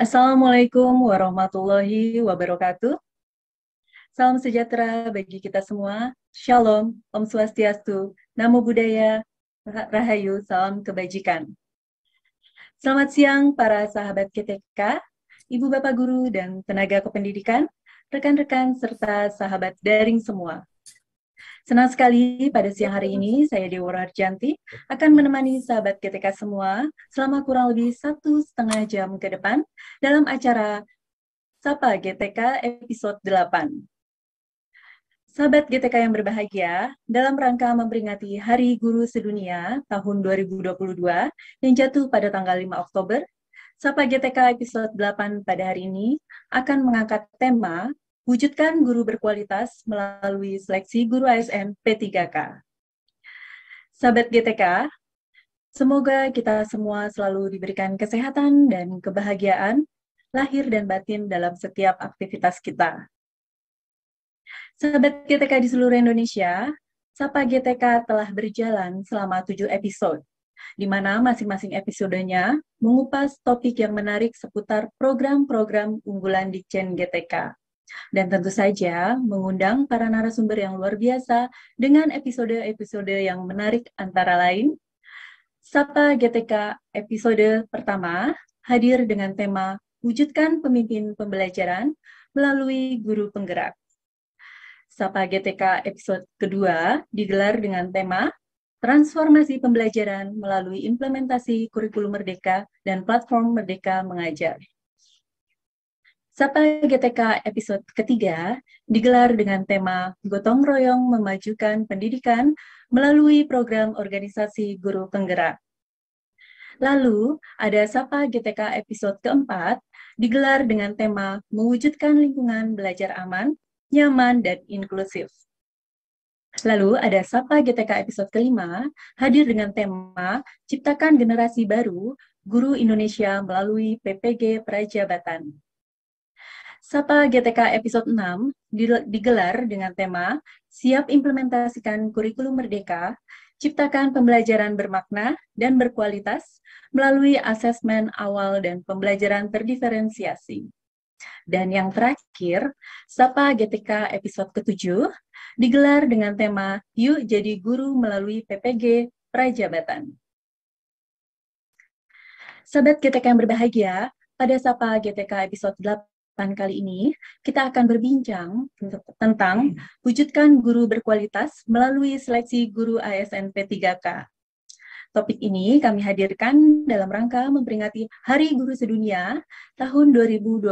Assalamualaikum warahmatullahi wabarakatuh. Salam sejahtera bagi kita semua. Shalom, Om Swastiastu, Namo Buddhaya, Rahayu, salam kebajikan. Selamat siang para sahabat GTK, Ibu Bapak Guru dan tenaga kependidikan, rekan-rekan serta sahabat daring semua. Senang sekali pada siang hari ini saya Dewa Arjanti akan menemani sahabat GTK semua selama kurang lebih 1,5 jam ke depan dalam acara Sapa GTK episode 8. Sahabat GTK yang berbahagia, dalam rangka memperingati Hari Guru Sedunia tahun 2022 yang jatuh pada tanggal 5 Oktober, Sapa GTK episode 8 pada hari ini akan mengangkat tema Wujudkan Guru Berkualitas melalui Seleksi Guru ASN P3K. Sahabat GTK, semoga kita semua selalu diberikan kesehatan dan kebahagiaan lahir dan batin dalam setiap aktivitas kita. Sahabat GTK di seluruh Indonesia, Sapa GTK telah berjalan selama 7 episode, di mana masing-masing episodenya mengupas topik yang menarik seputar program-program unggulan di Dijen GTK. Dan tentu saja mengundang para narasumber yang luar biasa dengan episode-episode yang menarik antara lain. Sapa GTK episode pertama hadir dengan tema Wujudkan Pemimpin Pembelajaran melalui Guru Penggerak. Sapa GTK episode kedua digelar dengan tema Transformasi Pembelajaran melalui Implementasi Kurikulum Merdeka dan Platform Merdeka Mengajar. Sapa GTK episode ketiga digelar dengan tema Gotong Royong Memajukan Pendidikan melalui Program Organisasi Guru Penggerak. Lalu, ada Sapa GTK episode keempat digelar dengan tema Mewujudkan Lingkungan Belajar Aman, Nyaman, dan Inklusif. Lalu ada Sapa GTK episode kelima, hadir dengan tema Ciptakan Generasi Baru, Guru Indonesia melalui PPG Prajabatan. Sapa GTK episode 6 digelar dengan tema Siap Implementasikan Kurikulum Merdeka, Ciptakan Pembelajaran Bermakna dan Berkualitas melalui asesmen awal dan pembelajaran terdiferensiasi. Dan yang terakhir, Sapa GTK episode ke-7 digelar dengan tema Yuk Jadi Guru melalui PPG Prajabatan. Sahabat GTK yang berbahagia, pada Sapa GTK episode 8 kali ini, kita akan berbincang tentang wujudkan guru berkualitas melalui seleksi guru ASN P3K. Topik ini kami hadirkan dalam rangka memperingati Hari Guru Sedunia tahun 2022,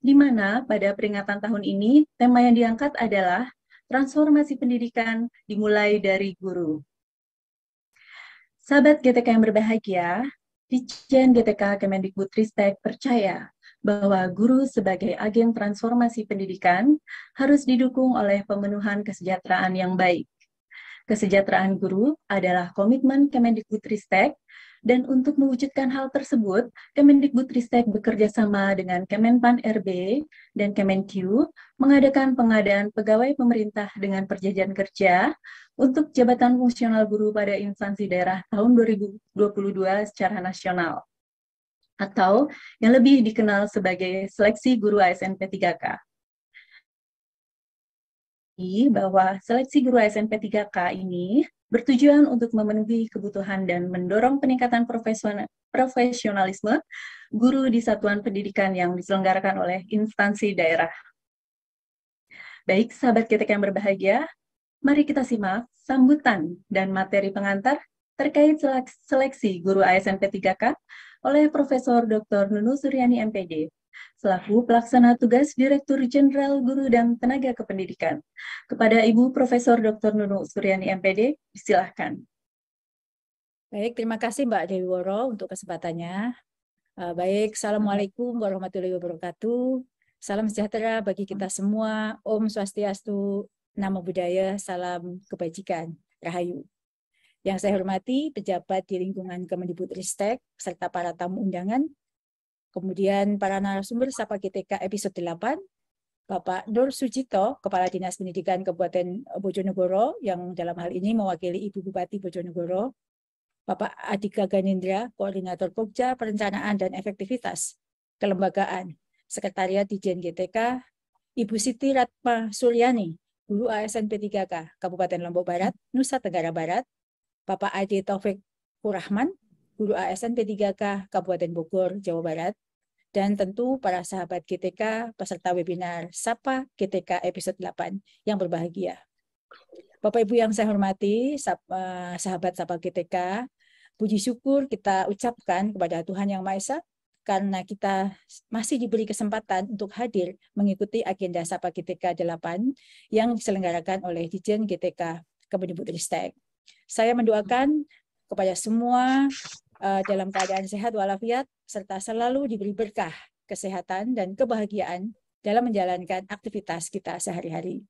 di mana pada peringatan tahun ini tema yang diangkat adalah transformasi pendidikan dimulai dari guru. Sahabat GTK yang berbahagia, Dijen GTK Kemendikbudristek percaya bahwa guru sebagai agen transformasi pendidikan harus didukung oleh pemenuhan kesejahteraan yang baik. Kesejahteraan guru adalah komitmen Kemendikbudristek, dan untuk mewujudkan hal tersebut, Kemendikbudristek bekerja sama dengan Kemenpan RB dan Kemenq mengadakan pengadaan pegawai pemerintah dengan perjanjian kerja untuk jabatan fungsional guru pada instansi daerah tahun 2022 secara nasional, atau yang lebih dikenal sebagai Seleksi Guru ASN P3K. Bahwa seleksi guru ASN P3K ini bertujuan untuk memenuhi kebutuhan dan mendorong peningkatan profesionalisme guru di satuan pendidikan yang diselenggarakan oleh instansi daerah. Baik, sahabat GTK yang berbahagia, mari kita simak sambutan dan materi pengantar terkait seleksi guru ASN P3K oleh Profesor Dr. Nunu Suryani MPD, selaku Pelaksana Tugas Direktur Jenderal Guru dan Tenaga Kependidikan. Kepada Ibu Profesor Dr. Nunu Suryani MPD, silakan. Baik, terima kasih Mbak Dewi Woro untuk kesempatannya. Baik, Assalamualaikum warahmatullahi wabarakatuh. Salam sejahtera bagi kita semua. Om Swastiastu, Namo Buddhaya, salam kebajikan, Rahayu. Yang saya hormati pejabat di lingkungan Kemendikbudristek serta para tamu undangan. Kemudian para narasumber Sapa GTK episode 8, Bapak Nur Sujito, Kepala Dinas Pendidikan Kabupaten Bojonegoro, yang dalam hal ini mewakili Ibu Bupati Bojonegoro. Bapak Adhika Ganindra, Koordinator Pokja Perencanaan dan Efektivitas Kelembagaan, Sekretariat Dijen GTK, Ibu Siti Ratma Suryani, Guru ASN P3K, Kabupaten Lombok Barat, Nusa Tenggara Barat, Bapak Ade Taufik Kurahman, Guru ASN P3K, Kabupaten Bogor, Jawa Barat, dan tentu para sahabat GTK peserta webinar Sapa GTK episode 8 yang berbahagia. Bapak Ibu yang saya hormati, sahabat Sapa GTK, puji syukur kita ucapkan kepada Tuhan Yang Maha Esa karena kita masih diberi kesempatan untuk hadir mengikuti agenda Sapa GTK 8 yang diselenggarakan oleh Dijen GTK Kemendikbudristek. Saya mendoakan kepada semua dalam keadaan sehat walafiat serta selalu diberi berkah, kesehatan dan kebahagiaan dalam menjalankan aktivitas kita sehari-hari.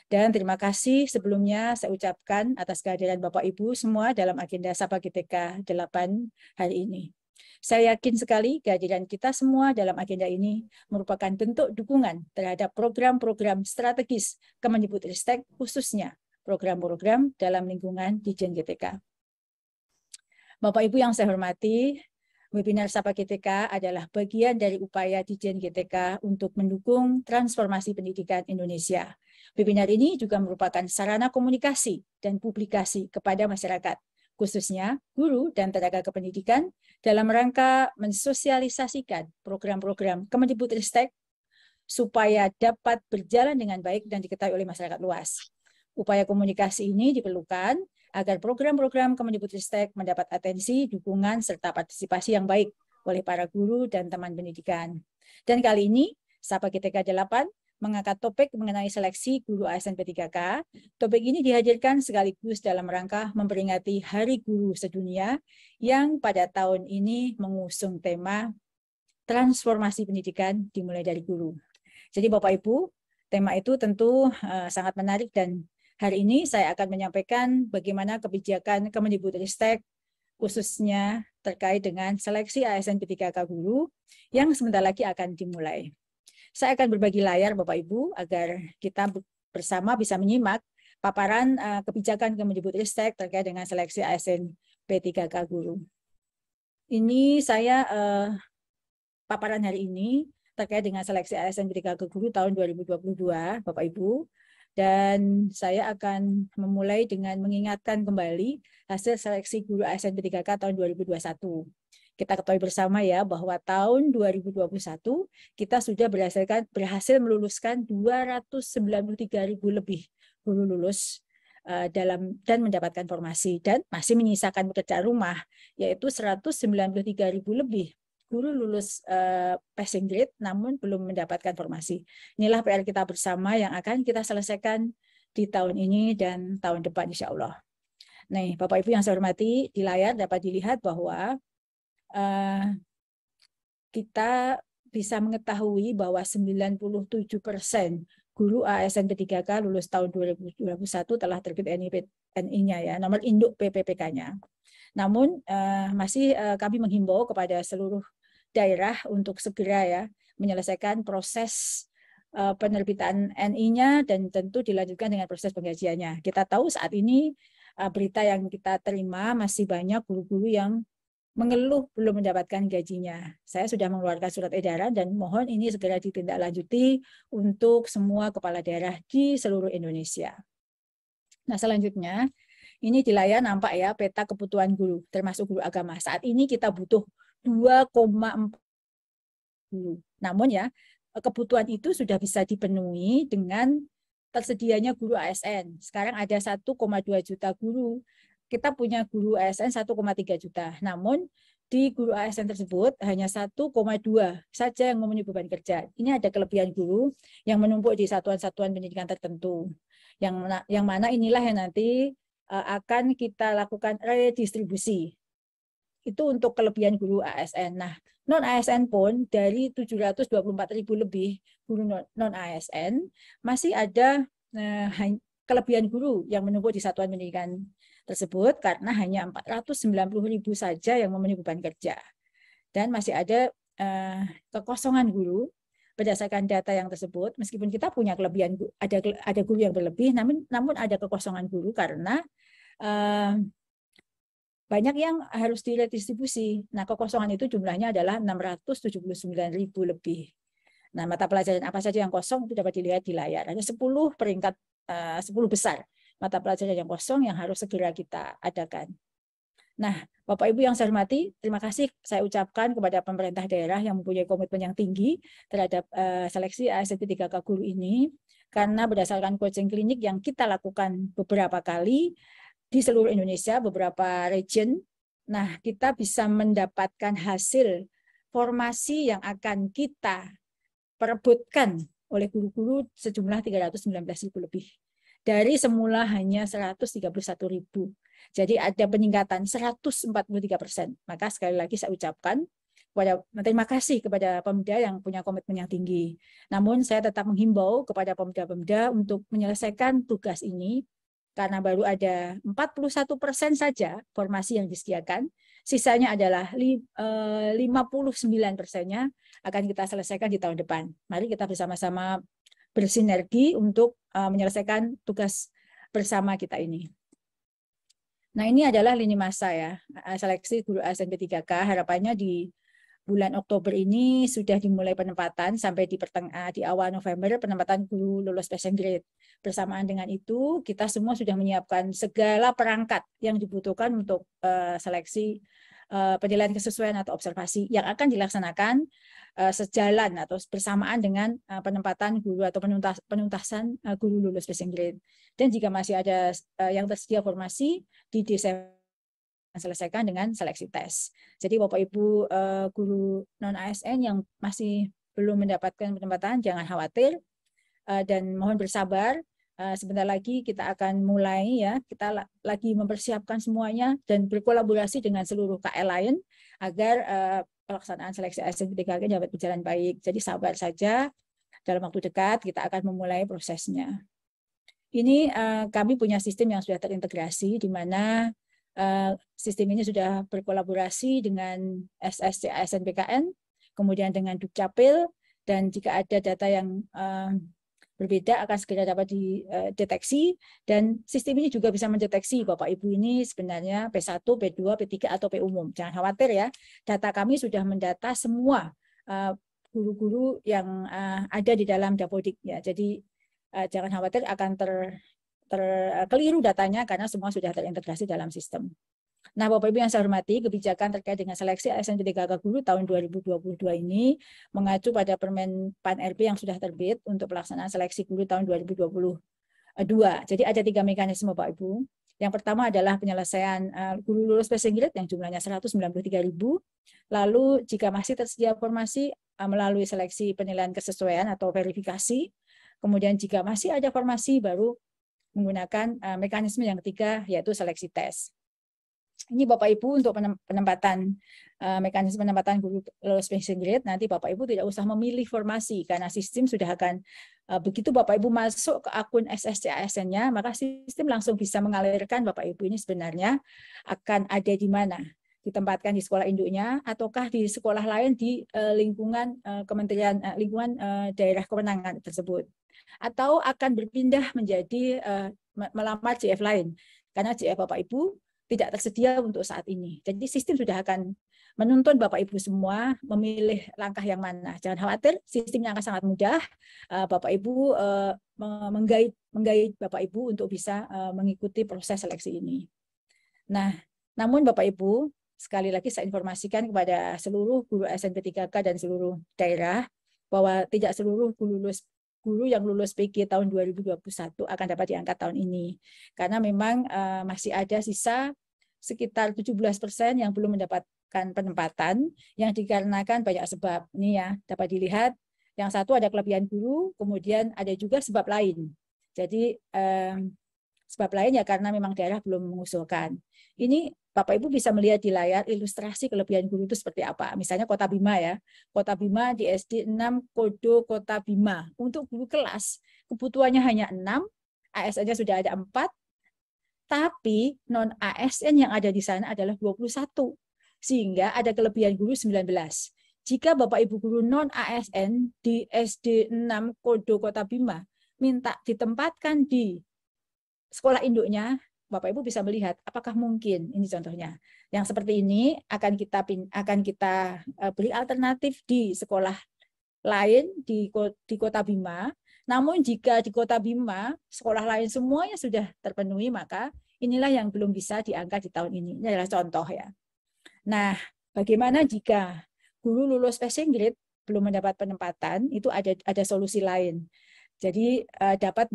Dan terima kasih sebelumnya saya ucapkan atas kehadiran Bapak Ibu semua dalam agenda Sapa GTK 8 hari ini. Saya yakin sekali kehadiran kita semua dalam agenda ini merupakan bentuk dukungan terhadap program-program strategis Kemendikbudristek, khususnya program-program dalam lingkungan Dijen GTK. Bapak Ibu yang saya hormati, webinar Sapa GTK adalah bagian dari upaya Dijen GTK untuk mendukung transformasi pendidikan Indonesia. Webinar ini juga merupakan sarana komunikasi dan publikasi kepada masyarakat, khususnya guru dan tenaga kependidikan, dalam rangka mensosialisasikan program-program Kemendikbudristek supaya dapat berjalan dengan baik dan diketahui oleh masyarakat luas. Upaya komunikasi ini diperlukan agar program-program Kemendikbudristek mendapat atensi, dukungan, serta partisipasi yang baik oleh para guru dan teman pendidikan. Dan kali ini, Sapa GTK 8 mengangkat topik mengenai seleksi guru ASN P3K. Topik ini dihadirkan sekaligus dalam rangka memperingati Hari Guru Sedunia yang pada tahun ini mengusung tema transformasi pendidikan dimulai dari guru. Jadi Bapak Ibu, tema itu tentu sangat menarik dan hari ini saya akan menyampaikan bagaimana kebijakan Kemendikbudristek khususnya terkait dengan seleksi ASN P3K guru yang sebentar lagi akan dimulai. Saya akan berbagi layar Bapak Ibu agar kita bersama bisa menyimak paparan kebijakan Kemendikbudristek terkait dengan seleksi ASN P3K guru. Ini saya paparan hari ini terkait dengan seleksi ASN P3K guru tahun 2022, Bapak Ibu. Dan saya akan memulai dengan mengingatkan kembali hasil seleksi guru ASN P3K tahun 2021. Kita ketahui bersama ya bahwa tahun 2021 kita sudah berhasil meluluskan 293.000 lebih guru lulus dan mendapatkan formasi dan masih menyisakan pekerjaan rumah yaitu 193.000 lebih guru lulus passing grade namun belum mendapatkan formasi. Inilah PR kita bersama yang akan kita selesaikan di tahun ini dan tahun depan insya Allah. Nih, Bapak Ibu yang saya hormati, di layar dapat dilihat bahwa kita bisa mengetahui bahwa 97% guru ASN P3K lulus tahun 2021 telah terbit NI-nya ya, nomor induk PPPK-nya. Namun masih kami menghimbau kepada seluruh daerah untuk segera ya menyelesaikan proses penerbitan NI-nya dan tentu dilanjutkan dengan proses penggajiannya. Kita tahu saat ini berita yang kita terima masih banyak guru-guru yang mengeluh belum mendapatkan gajinya. Saya sudah mengeluarkan surat edaran dan mohon ini segera ditindaklanjuti untuk semua kepala daerah di seluruh Indonesia. Nah, selanjutnya ini di layar nampak ya peta kebutuhan guru termasuk guru agama. Saat ini kita butuh 2,4 guru. Namun ya kebutuhan itu sudah bisa dipenuhi dengan tersedianya guru ASN. Sekarang ada 1,2 juta guru. Kita punya guru ASN 1,3 juta. Namun di guru ASN tersebut hanya 1,2 saja yang memenuhi beban kerja. Ini ada kelebihan guru yang menumpuk di satuan-satuan pendidikan tertentu. Yang mana inilah yang nanti akan kita lakukan redistribusi. Itu untuk kelebihan guru ASN. Nah, non-ASN pun dari 724.000 lebih guru non-ASN masih ada kelebihan guru yang menumpuk di satuan pendidikan tersebut karena hanya 490.000 saja yang memenuhi beban kerja. Dan masih ada kekosongan guru berdasarkan data yang tersebut, meskipun kita punya kelebihan, ada guru yang berlebih, namun ada kekosongan guru karena banyak yang harus diredistribusi. Nah, kekosongan itu jumlahnya adalah 679.000 lebih. Nah, mata pelajaran apa saja yang kosong itu dapat dilihat di layar. Ada 10 peringkat 10 besar mata pelajaran yang kosong yang harus segera kita adakan. Nah, Bapak Ibu yang saya hormati, terima kasih saya ucapkan kepada pemerintah daerah yang mempunyai komitmen yang tinggi terhadap seleksi ASN P3K guru ini, karena berdasarkan coaching klinik yang kita lakukan beberapa kali di seluruh Indonesia, beberapa region, nah kita bisa mendapatkan hasil formasi yang akan kita perebutkan oleh guru-guru sejumlah 319.000 lebih. Dari semula hanya 131.000. Jadi ada peningkatan 143%. Maka sekali lagi saya ucapkan terima kasih kepada Pemda yang punya komitmen yang tinggi. Namun saya tetap menghimbau kepada Pemda-Pemda untuk menyelesaikan tugas ini karena baru ada 41% saja formasi yang disediakan. Sisanya adalah 59%-nya akan kita selesaikan di tahun depan. Mari kita bersama-sama bersinergi untuk menyelesaikan tugas bersama kita ini. Nah, ini adalah lini masa ya, seleksi guru ASN P3K. Harapannya di bulan Oktober ini sudah dimulai penempatan sampai di awal November penempatan guru lulus passing grade. Bersamaan dengan itu, kita semua sudah menyiapkan segala perangkat yang dibutuhkan untuk seleksi penilaian kesesuaian atau observasi yang akan dilaksanakan sejalan atau bersamaan dengan penempatan guru atau penuntasan guru lulus passing grade. Dan jika masih ada yang tersedia formasi di Desember selesaikan dengan seleksi tes. Jadi Bapak Ibu guru non ASN yang masih belum mendapatkan penempatan jangan khawatir dan mohon bersabar. Sebentar lagi kita akan mulai ya, kita lagi mempersiapkan semuanya dan berkolaborasi dengan seluruh KL lain agar pelaksanaan seleksi ASN P3K dapat berjalan baik. Jadi sabar saja, dalam waktu dekat kita akan memulai prosesnya. Ini kami punya sistem yang sudah terintegrasi di mana sistem ini sudah berkolaborasi dengan SSC ASN PKN, kemudian dengan Dukcapil, dan jika ada data yang berbeda akan segera dapat dideteksi, dan sistem ini juga bisa mendeteksi Bapak Ibu ini sebenarnya P1, P2, P3 atau P umum. Jangan khawatir ya, data kami sudah mendata semua guru-guru yang ada di dalam Dapodik ya. Jadi jangan khawatir akan terkeliru datanya karena semua sudah terintegrasi dalam sistem. Nah, Bapak Ibu yang saya hormati, kebijakan terkait dengan seleksi ASN P3K guru tahun 2022 ini mengacu pada Permen PAN RB yang sudah terbit untuk pelaksanaan seleksi guru tahun 2022. Jadi ada 3 mekanisme Bapak Ibu. Yang pertama adalah penyelesaian guru lulus passing grade yang jumlahnya 193.000. Lalu jika masih tersedia formasi melalui seleksi penilaian kesesuaian atau verifikasi. Kemudian jika masih ada formasi baru menggunakan mekanisme yang ketiga yaitu seleksi tes. Ini Bapak Ibu untuk penempatan mekanisme penempatan guru lulus passing grade. Nanti Bapak Ibu tidak usah memilih formasi karena sistem sudah akan begitu Bapak Ibu masuk ke akun SSC ASN-nya, maka sistem langsung bisa mengalirkan Bapak Ibu ini sebenarnya akan ada di mana, ditempatkan di sekolah induknya ataukah di sekolah lain di lingkungan Kementerian lingkungan daerah kewenangan tersebut, atau akan berpindah menjadi melamar JF lain karena JF Bapak Ibu tidak tersedia untuk saat ini. Jadi sistem sudah akan menuntun Bapak Ibu semua memilih langkah yang mana. Jangan khawatir, sistemnya akan sangat mudah. Bapak Ibu menggait Bapak Ibu untuk bisa mengikuti proses seleksi ini. Nah, namun Bapak Ibu, sekali lagi saya informasikan kepada seluruh guru ASN P3K dan seluruh daerah bahwa tidak seluruh guru yang lulus PG tahun 2021 akan dapat diangkat tahun ini. Karena memang masih ada sisa sekitar 17% yang belum mendapatkan penempatan yang dikarenakan banyak sebab. Ini ya, dapat dilihat. Yang satu ada kelebihan guru, kemudian ada juga sebab lain. Jadi sebab lain ya karena memang daerah belum mengusulkan. Ini Bapak Ibu bisa melihat di layar ilustrasi kelebihan guru itu seperti apa. Misalnya Kota Bima ya. Kota Bima di SD 6 Kodo Kota Bima. Untuk guru kelas kebutuhannya hanya 6, ASN-nya sudah ada 4, tapi non ASN yang ada di sana adalah 21. Sehingga ada kelebihan guru 19. Jika Bapak Ibu guru non ASN di SD 6 Kodo Kota Bima minta ditempatkan di sekolah induknya, Bapak Ibu bisa melihat apakah mungkin, ini contohnya. Yang seperti ini akan kita beri alternatif di sekolah lain di Kota Bima. Namun jika di Kota Bima sekolah lain semuanya sudah terpenuhi, maka inilah yang belum bisa diangkat di tahun ini. Ini adalah contoh ya. Nah, bagaimana jika guru lulus passing grade belum mendapat penempatan? Itu ada solusi lain. Jadi dapat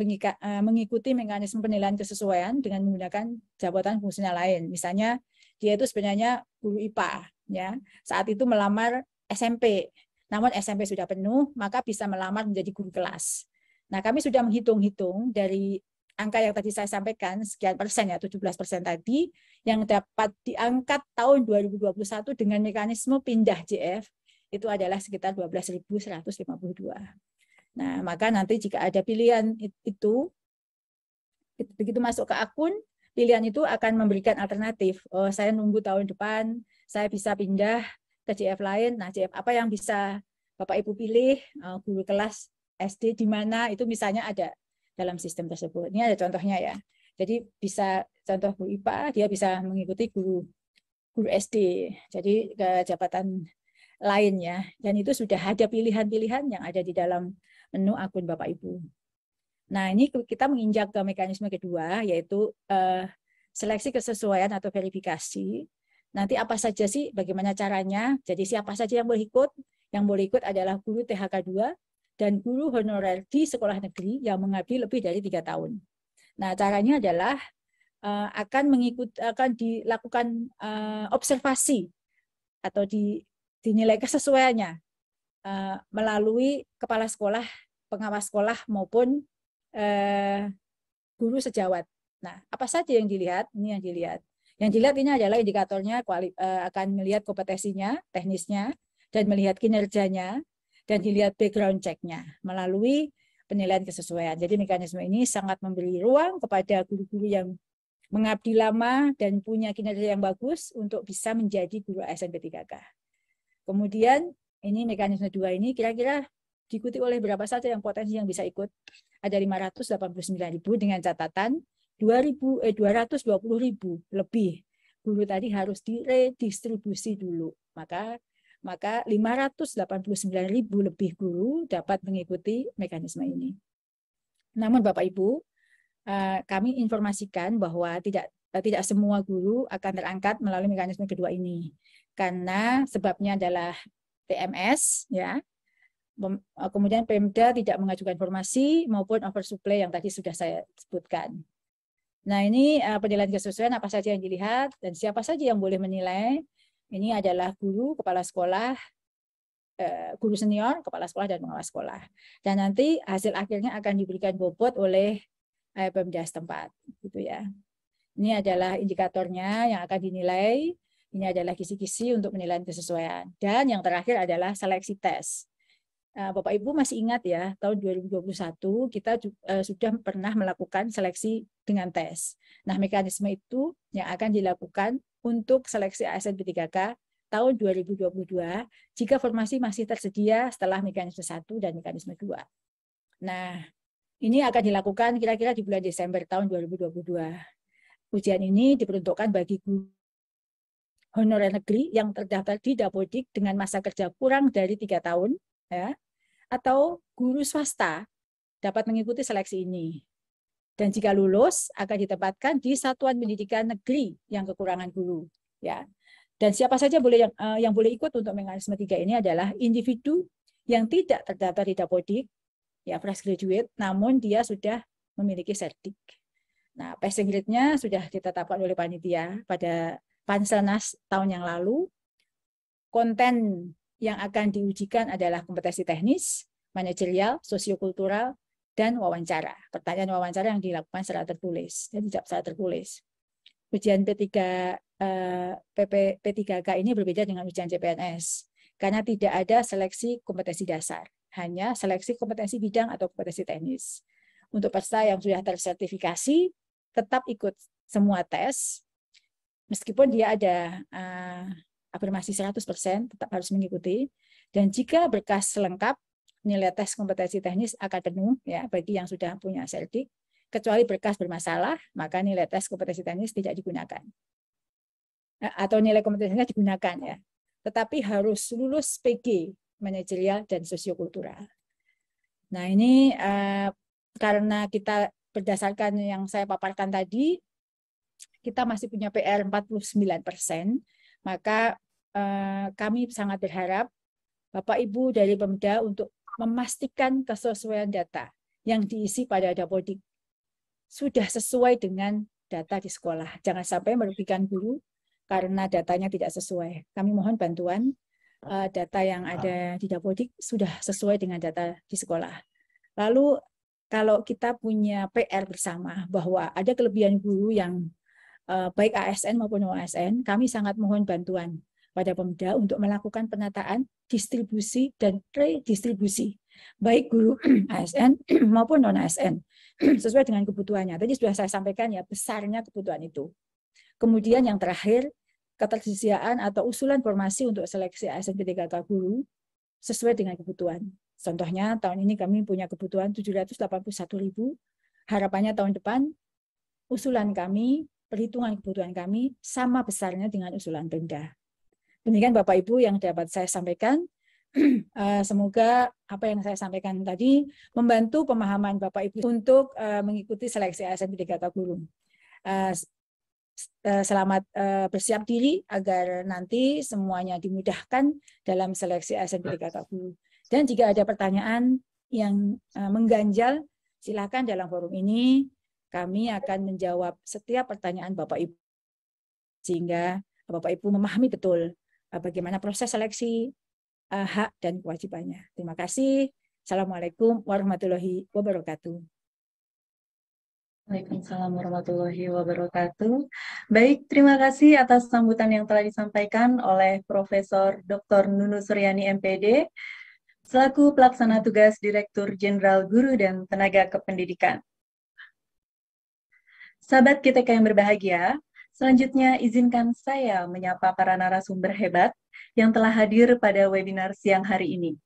mengikuti mekanisme penilaian kesesuaian dengan menggunakan jabatan fungsional lain. Misalnya dia itu sebenarnya guru IPA, ya. Saat itu melamar SMP. Namun SMP sudah penuh, maka bisa melamar menjadi guru kelas. Nah, kami sudah menghitung-hitung dari angka yang tadi saya sampaikan, sekian persen ya, 17% tadi, yang dapat diangkat tahun 2021 dengan mekanisme pindah JF, itu adalah sekitar 12.152. Nah, maka nanti jika ada pilihan itu, begitu masuk ke akun, pilihan itu akan memberikan alternatif. Oh, saya nunggu tahun depan, saya bisa pindah ke JF lain. Nah, JF apa yang bisa Bapak Ibu pilih? Guru kelas SD di mana, itu misalnya ada dalam sistem tersebut. Ini ada contohnya ya. Jadi bisa contoh guru IPA, dia bisa mengikuti guru SD. Jadi ke jabatan lain ya. Dan itu sudah ada pilihan-pilihan yang ada di dalam menu akun Bapak Ibu. Nah, ini kita menginjak ke mekanisme kedua, yaitu seleksi kesesuaian atau verifikasi. Nanti apa saja sih, bagaimana caranya? Jadi siapa saja yang boleh ikut? Yang boleh ikut adalah guru THK 2 dan guru honorer di sekolah negeri yang mengabdi lebih dari 3 tahun. Nah, caranya adalah akan dilakukan observasi atau dinilai kesesuaiannya melalui kepala sekolah, pengawas sekolah maupun guru sejawat. Nah, apa saja yang dilihat? Ini yang dilihat. Yang dilihat ini adalah indikatornya, akan melihat kompetensinya, teknisnya, dan melihat kinerjanya, dan dilihat background check-nya melalui penilaian kesesuaian. Jadi mekanisme ini sangat memberi ruang kepada guru-guru yang mengabdi lama dan punya kinerja yang bagus untuk bisa menjadi guru ASN P3K. Kemudian ini mekanisme 2 ini kira-kira diikuti oleh berapa saja yang potensi yang bisa ikut. Ada 589.000 dengan catatan 220.000 lebih guru tadi harus diredistribusi dulu. Maka 589.000 lebih guru dapat mengikuti mekanisme ini. Namun Bapak Ibu, kami informasikan bahwa tidak semua guru akan terangkat melalui mekanisme kedua ini. Karena sebabnya adalah TMS, ya. Kemudian Pemda tidak mengajukan informasi maupun oversupply yang tadi sudah saya sebutkan. Nah, ini penilaian kesesuaian apa saja yang dilihat dan siapa saja yang boleh menilai. Ini adalah guru, kepala sekolah, guru senior, kepala sekolah, dan pengawas sekolah. Dan nanti hasil akhirnya akan diberikan bobot oleh Pemda setempat, gitu ya. Ini adalah indikatornya yang akan dinilai. Ini adalah kisi-kisi untuk penilaian kesesuaian. Dan yang terakhir adalah seleksi tes. Bapak Ibu masih ingat ya, tahun 2021 kita sudah pernah melakukan seleksi dengan tes. Nah, mekanisme itu yang akan dilakukan untuk seleksi ASN P3K tahun 2022 jika formasi masih tersedia setelah mekanisme 1 dan mekanisme 2. Nah, ini akan dilakukan kira-kira di bulan Desember tahun 2022. Ujian ini diperuntukkan bagi guru honorer negeri yang terdaftar di Dapodik dengan masa kerja kurang dari 3 tahun, ya, atau guru swasta dapat mengikuti seleksi ini. Dan jika lulus akan ditempatkan di satuan pendidikan negeri yang kekurangan guru, ya. Dan siapa saja boleh yang boleh ikut untuk mekanisme 3 ini adalah individu yang tidak terdaftar di Dapodik, ya, fresh graduate, namun dia sudah memiliki sertik. Nah, passing grade-nya sudah ditetapkan oleh panitia pada Panselnas tahun yang lalu. Konten yang akan diujikan adalah kompetensi teknis, manajerial, sosiokultural, dan wawancara. Pertanyaan wawancara yang dilakukan secara tertulis, dan tidak secara tertulis. Ujian P3K ini berbeda dengan ujian CPNS, karena tidak ada seleksi kompetensi dasar, hanya seleksi kompetensi bidang atau kompetensi teknis. Untuk peserta yang sudah tersertifikasi, tetap ikut semua tes, meskipun dia ada afirmasi 100%, tetap harus mengikuti. Dan jika berkas lengkap, nilai tes kompetensi teknis akan penuh ya bagi yang sudah punya sertik. kecuali berkas bermasalah, maka nilai tes kompetensi teknis tidak digunakan. Atau nilai kompetensinya digunakan ya. Tetapi harus lulus PG, manajerial dan sosiokultural. Nah, ini karena kita berdasarkan yang saya paparkan tadi, kita masih punya PR 49%, maka kami sangat berharap Bapak Ibu dari Pemda untuk memastikan kesesuaian data yang diisi pada Dapodik sudah sesuai dengan data di sekolah. Jangan sampai merugikan guru karena datanya tidak sesuai. Kami mohon bantuan data yang ada di Dapodik sudah sesuai dengan data di sekolah. Lalu kalau kita punya PR bersama bahwa ada kelebihan guru yang baik ASN maupun non-ASN, kami sangat mohon bantuan pada Pemda untuk melakukan penataan, distribusi, dan redistribusi, baik guru ASN maupun non-ASN, sesuai dengan kebutuhannya. Tadi sudah saya sampaikan ya, besarnya kebutuhan itu. Kemudian yang terakhir, ketersediaan atau usulan formasi untuk seleksi ASN P3K guru sesuai dengan kebutuhan. Contohnya, tahun ini kami punya kebutuhan 781.000, harapannya tahun depan, usulan kami, perhitungan kebutuhan kami, sama besarnya dengan usulan Pemda. Demikian Bapak Ibu yang dapat saya sampaikan. Semoga apa yang saya sampaikan tadi membantu pemahaman Bapak Ibu untuk mengikuti seleksi ASN P3K guru. Selamat bersiap diri agar nanti semuanya dimudahkan dalam seleksi ASN P3K guru. Dan jika ada pertanyaan yang mengganjal, silakan dalam forum ini kami akan menjawab setiap pertanyaan Bapak Ibu sehingga Bapak Ibu memahami betul bagaimana proses seleksi, hak dan kewajibannya. Terima kasih. Assalamualaikum warahmatullahi wabarakatuh. Waalaikumsalam warahmatullahi wabarakatuh. Baik, terima kasih atas sambutan yang telah disampaikan oleh Profesor Dr. Nunu Suryani MPD, selaku Pelaksana Tugas Direktur Jenderal Guru dan Tenaga Kependidikan. Sahabat GTK yang berbahagia, selanjutnya izinkan saya menyapa para narasumber hebat yang telah hadir pada webinar siang hari ini.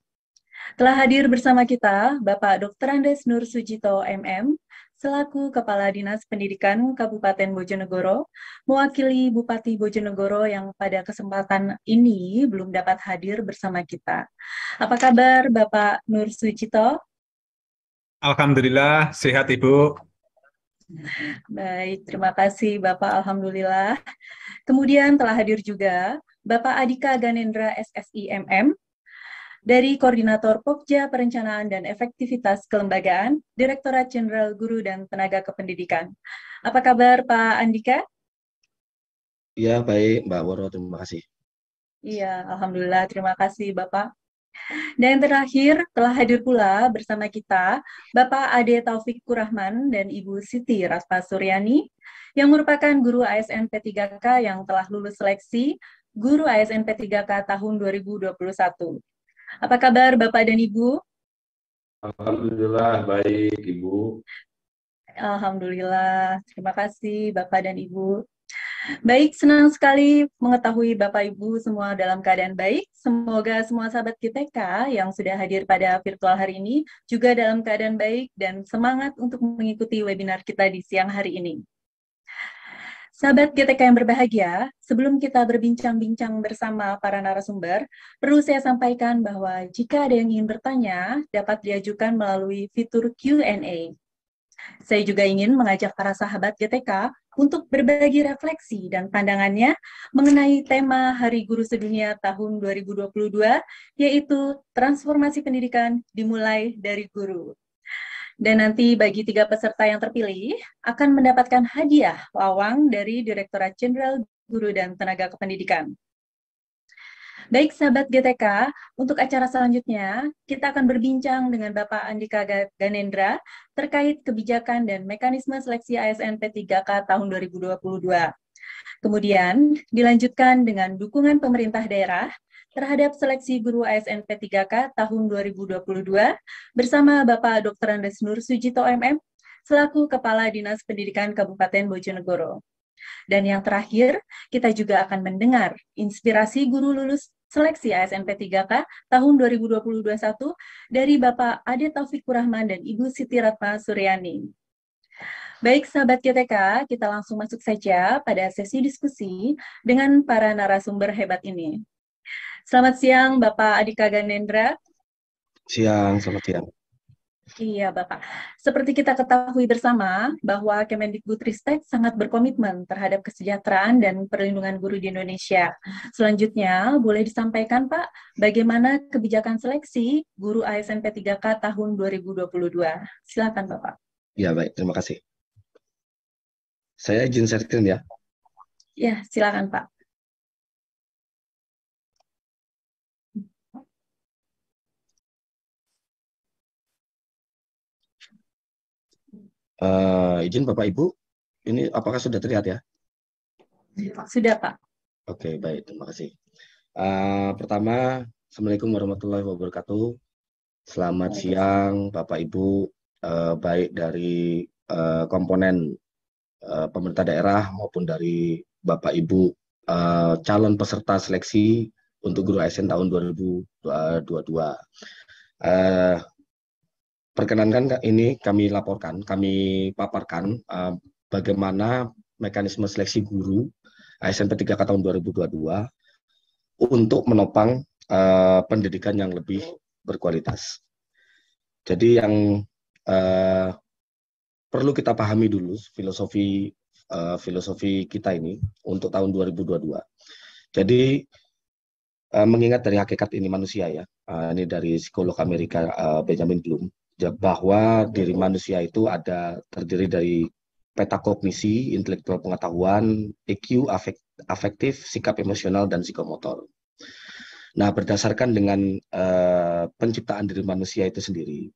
Telah hadir bersama kita Bapak Dr. Andes Nur Sujito MM, selaku Kepala Dinas Pendidikan Kabupaten Bojonegoro, mewakili Bupati Bojonegoro yang pada kesempatan ini belum dapat hadir bersama kita. Apa kabar Bapak Nur Sujito? Alhamdulillah, sehat Ibu. Baik, terima kasih Bapak, Alhamdulillah. Kemudian telah hadir juga Bapak Adika Ganendra SSI MM, dari Koordinator Pokja Perencanaan dan Efektivitas Kelembagaan, Direktorat Jenderal Guru dan Tenaga Kependidikan. Apa kabar Pak Andika? Iya, baik Mbak Woro, terima kasih. Iya, Alhamdulillah, terima kasih Bapak. Dan yang terakhir, telah hadir pula bersama kita Bapak Ade Taufik Kurahman dan Ibu Siti Ratna Suryani, yang merupakan guru ASN P3K yang telah lulus seleksi guru ASN P3K tahun 2021. Apa kabar Bapak dan Ibu? Alhamdulillah, baik Ibu. Alhamdulillah, terima kasih Bapak dan Ibu. Baik, senang sekali mengetahui Bapak Ibu semua dalam keadaan baik. Semoga semua sahabat GTK yang sudah hadir pada virtual hari ini juga dalam keadaan baik dan semangat untuk mengikuti webinar kita di siang hari ini. Sahabat GTK yang berbahagia, sebelum kita berbincang-bincang bersama para narasumber, perlu saya sampaikan bahwa jika ada yang ingin bertanya, dapat diajukan melalui fitur Q&A. Saya juga ingin mengajak para sahabat GTK untuk berbagi refleksi dan pandangannya mengenai tema Hari Guru Sedunia tahun 2022, yaitu transformasi pendidikan dimulai dari guru. Dan nanti bagi 3 peserta yang terpilih akan mendapatkan hadiah lawang dari Direktorat Jenderal Guru dan Tenaga Kependidikan. Baik sahabat GTK, untuk acara selanjutnya kita akan berbincang dengan Bapak Andika Ganendra terkait kebijakan dan mekanisme seleksi ASN P3K tahun 2022. Kemudian dilanjutkan dengan dukungan pemerintah daerah terhadap seleksi guru ASN P3K tahun 2022 bersama Bapak Dr. Andes Nur Sujito MM selaku Kepala Dinas Pendidikan Kabupaten Bojonegoro. Dan yang terakhir, kita juga akan mendengar inspirasi guru lulus seleksi ASN P3K tahun 2021 dari Bapak Ade Taufik Kurahman dan Ibu Siti Ratna Suryani. Baik, sahabat GTK, kita langsung masuk saja pada sesi diskusi dengan para narasumber hebat ini. Selamat siang, Bapak Adhika Ganendra. Siang, selamat siang. Iya, Bapak. Seperti kita ketahui bersama bahwa Kemendikbudristek sangat berkomitmen terhadap kesejahteraan dan perlindungan guru di Indonesia. Selanjutnya, boleh disampaikan, Pak, bagaimana kebijakan seleksi guru ASN P3K tahun 2022? Silakan, Bapak. Ya, baik. Terima kasih. Saya izin share screen ya. Ya, silakan, Pak. Izin Bapak Ibu, ini apakah sudah terlihat ya? Sudah, Pak. Oke, baik. Terima kasih. Pertama, Assalamualaikum warahmatullahi wabarakatuh. Selamat siang Bapak Ibu, baik dari komponen pemerintah daerah maupun dari Bapak Ibu calon peserta seleksi untuk guru ASN tahun 2022. Perkenankan ini kami laporkan, kami paparkan bagaimana mekanisme seleksi guru ASN P3K tahun 2022 untuk menopang pendidikan yang lebih berkualitas. Jadi yang perlu kita pahami dulu filosofi kita ini untuk tahun 2022. Jadi mengingat dari hakikat ini manusia ya, ini dari psikolog Amerika Benjamin Bloom, bahwa diri manusia itu terdiri dari petakognisi, intelektual pengetahuan, EQ, afektif, sikap emosional, dan psikomotor. Nah, berdasarkan dengan penciptaan diri manusia itu sendiri,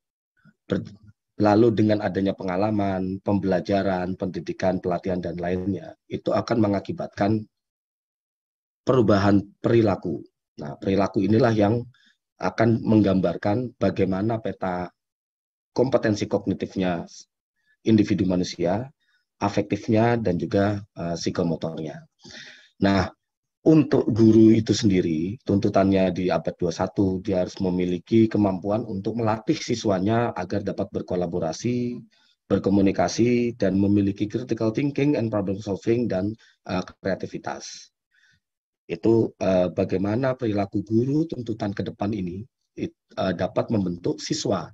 lalu dengan adanya pengalaman, pembelajaran, pendidikan, pelatihan, dan lainnya, itu akan mengakibatkan perubahan perilaku. Nah, perilaku inilah yang akan menggambarkan bagaimana peta kompetensi kognitifnya individu manusia, afektifnya, dan juga psikomotornya. Nah, untuk guru itu sendiri, tuntutannya di abad 21, dia harus memiliki kemampuan untuk melatih siswanya agar dapat berkolaborasi, berkomunikasi, dan memiliki critical thinking and problem solving, dan kreativitas. Itu bagaimana perilaku guru tuntutan ke depan ini dapat membentuk siswa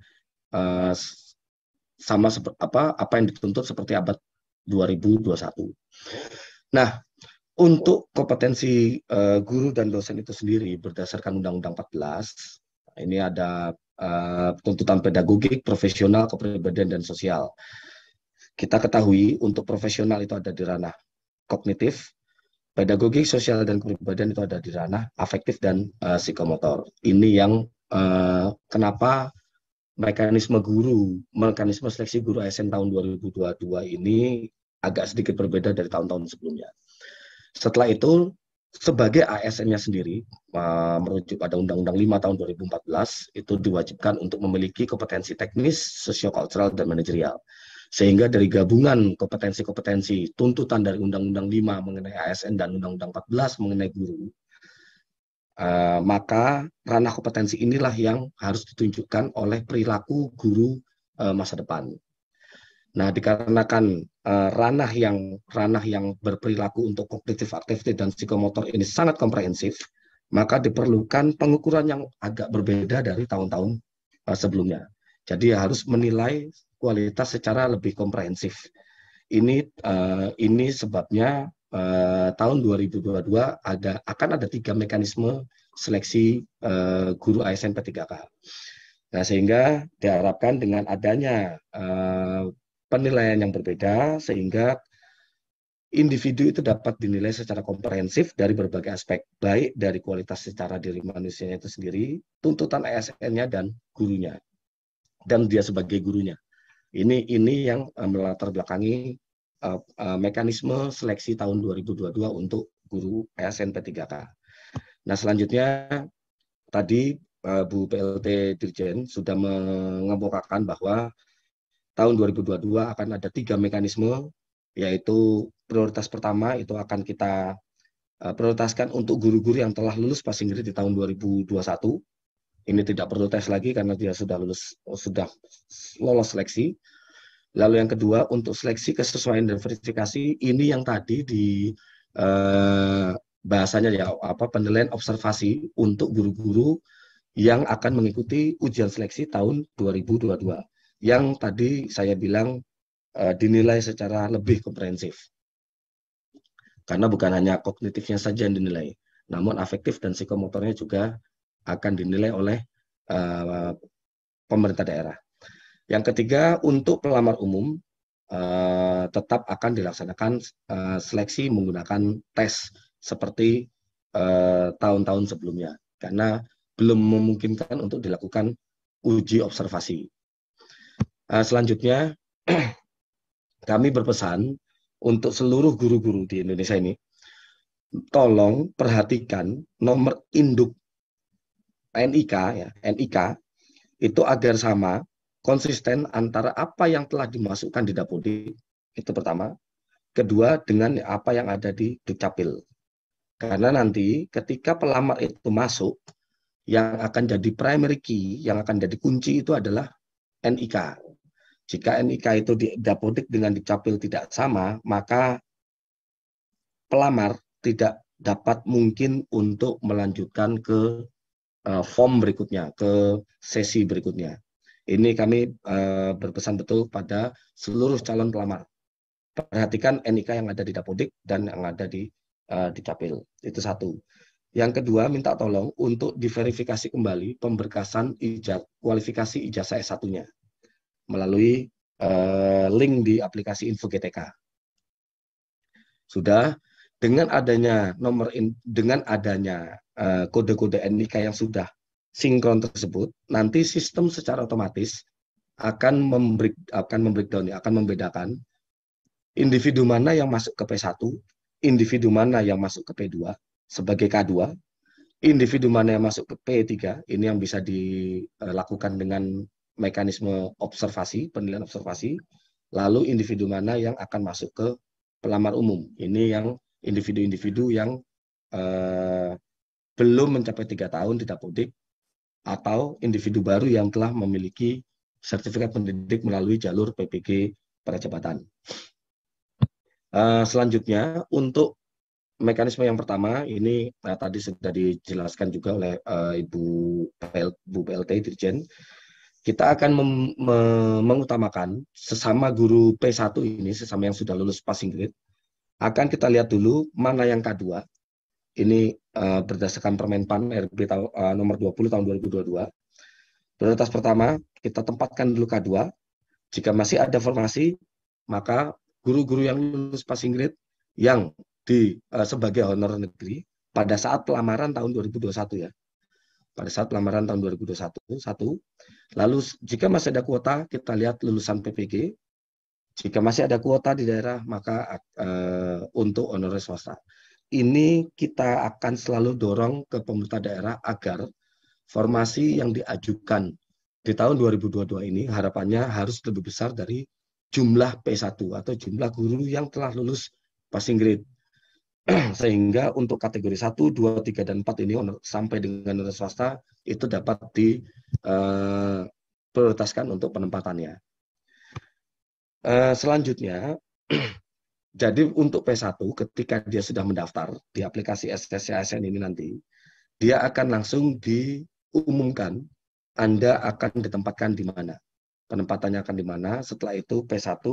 sama seperti apa yang dituntut seperti abad 2021. Nah, untuk kompetensi guru dan dosen itu sendiri berdasarkan Undang-Undang 14, ini ada tuntutan pedagogik, profesional, kepribadian, dan sosial. Kita ketahui untuk profesional itu ada di ranah kognitif, pedagogik, sosial, dan kepribadian itu ada di ranah afektif dan psikomotor. Ini yang kenapa mekanisme seleksi guru ASN tahun 2022 ini agak sedikit berbeda dari tahun-tahun sebelumnya. Setelah itu, sebagai ASN-nya sendiri, merujuk pada Undang-Undang 5 tahun 2014, itu diwajibkan untuk memiliki kompetensi teknis, sosiokultural, dan manajerial. Sehingga dari gabungan kompetensi-kompetensi tuntutan dari Undang-Undang 5 mengenai ASN dan Undang-Undang 14 mengenai guru, maka ranah kompetensi inilah yang harus ditunjukkan oleh perilaku guru masa depan. Nah, dikarenakan ranah yang berperilaku untuk kognitif, aktivitas, dan psikomotor ini sangat komprehensif, maka diperlukan pengukuran yang agak berbeda dari tahun-tahun sebelumnya. Jadi harus menilai kualitas secara lebih komprehensif. Ini sebabnya tahun 2022 akan ada 3 mekanisme seleksi guru ASN P3K. Nah, sehingga diharapkan dengan adanya penilaian yang berbeda, sehingga individu itu dapat dinilai secara komprehensif dari berbagai aspek, baik dari kualitas secara diri manusianya itu sendiri, tuntutan ASN-nya, dan gurunya, dan dia sebagai gurunya. Ini yang melatar belakangi mekanisme seleksi tahun 2022 untuk guru ASN P3K. Nah, selanjutnya tadi Bu PLT Dirjen sudah mengemukakan bahwa tahun 2022 akan ada 3 mekanisme, yaitu prioritas pertama itu akan kita prioritaskan untuk guru-guru yang telah lulus passing grade di tahun 2021. Ini tidak perlu tes lagi karena dia sudah lolos seleksi. Lalu yang kedua, untuk seleksi kesesuaian dan verifikasi, ini yang tadi di bahasanya ya penilaian observasi untuk guru-guru yang akan mengikuti ujian seleksi tahun 2022. Yang tadi saya bilang dinilai secara lebih komprehensif. Karena bukan hanya kognitifnya saja yang dinilai, namun afektif dan psikomotornya juga akan dinilai oleh pemerintah daerah. Yang ketiga, untuk pelamar umum tetap akan dilaksanakan seleksi menggunakan tes seperti tahun-tahun sebelumnya, karena belum memungkinkan untuk dilakukan uji observasi. Selanjutnya, kami berpesan untuk seluruh guru-guru di Indonesia ini, tolong perhatikan nomor induk NIK, ya, NIK itu agar sama, konsisten antara apa yang telah dimasukkan di Dapodik, itu pertama. Kedua, dengan apa yang ada di Dukcapil. Karena nanti ketika pelamar itu masuk, yang akan jadi primary key, yang akan jadi kunci itu adalah NIK. Jika NIK itu di Dapodik dengan Dukcapil tidak sama, maka pelamar tidak dapat mungkin untuk melanjutkan ke form berikutnya, ke sesi berikutnya. Ini kami berpesan betul pada seluruh calon pelamar. Perhatikan NIK yang ada di Dapodik dan yang ada di Dukcapil. Itu satu. Yang kedua, minta tolong untuk diverifikasi kembali pemberkasan kualifikasi ijazah S1-nya melalui link di aplikasi Info GTK. Sudah, dengan adanya kode-kode NIK yang sudah sinkron tersebut, nanti sistem secara otomatis akan membedakan individu mana yang masuk ke P1, individu mana yang masuk ke P2 sebagai K2, individu mana yang masuk ke P3, ini yang bisa dilakukan dengan mekanisme observasi, penilaian observasi, lalu individu mana yang akan masuk ke pelamar umum. Ini yang individu-individu yang belum mencapai 3 tahun di Dapodik, atau individu baru yang telah memiliki sertifikat pendidik melalui jalur PPG Prajabatan. Selanjutnya, untuk mekanisme yang pertama, ini tadi sudah dijelaskan juga oleh Bu PLT Dirjen. Kita akan mengutamakan sesama guru P1 ini, sesama yang sudah lulus passing grade, akan kita lihat dulu mana yang K2. Ini berdasarkan Permenpan RB nomor 20 tahun 2022. Prioritas pertama, kita tempatkan dulu K2. Jika masih ada formasi, maka guru-guru yang lulus passing grade yang sebagai honor negeri pada saat pelamaran tahun 2021 ya. Pada saat pelamaran tahun 2021, satu. Lalu jika masih ada kuota, kita lihat lulusan PPG. Jika masih ada kuota di daerah, maka untuk honorer swasta. Ini kita akan selalu dorong ke pemerintah daerah agar formasi yang diajukan di tahun 2022 ini harapannya harus lebih besar dari jumlah P1 atau jumlah guru yang telah lulus passing grade. Sehingga untuk kategori 1, 2, 3, dan 4 ini sampai dengan honorer swasta itu dapat diprioritaskan untuk penempatannya. Selanjutnya, jadi untuk P1 ketika dia sudah mendaftar di aplikasi SSCASN ini nanti, dia akan langsung diumumkan Anda akan ditempatkan di mana. Penempatannya akan di mana, setelah itu P1,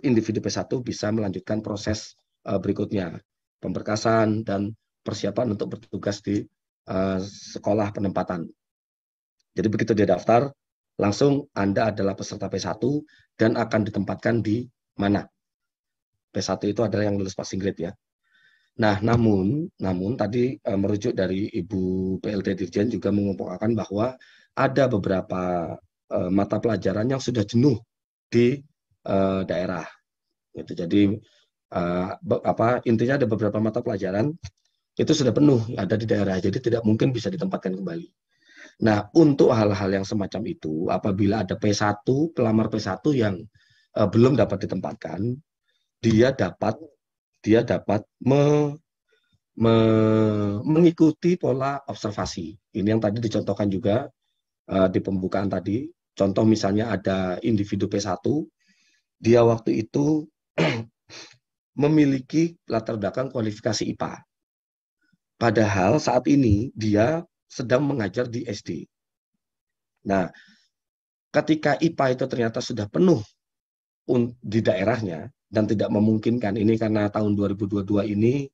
individu P1 bisa melanjutkan proses berikutnya, pemberkasan dan persiapan untuk bertugas di sekolah penempatan. Jadi begitu dia daftar, langsung Anda adalah peserta P1 dan akan ditempatkan di mana. P1 itu adalah yang lulus passing grade ya. Nah, namun tadi merujuk dari Ibu PLT Dirjen juga mengemukakan bahwa ada beberapa mata pelajaran yang sudah jenuh di daerah. Gitu. Jadi intinya ada beberapa mata pelajaran itu sudah penuh ada di daerah, jadi tidak mungkin bisa ditempatkan kembali. Nah, untuk hal-hal yang semacam itu, apabila ada P1, pelamar P1 yang belum dapat ditempatkan, dia dapat mengikuti pola observasi. Ini yang tadi dicontohkan juga di pembukaan tadi. Contoh misalnya ada individu P1 dia waktu itu memiliki latar belakang kualifikasi IPA. Padahal saat ini dia sedang mengajar di SD. Nah, ketika IPA itu ternyata sudah penuh di daerahnya dan tidak memungkinkan, ini karena tahun 2022 ini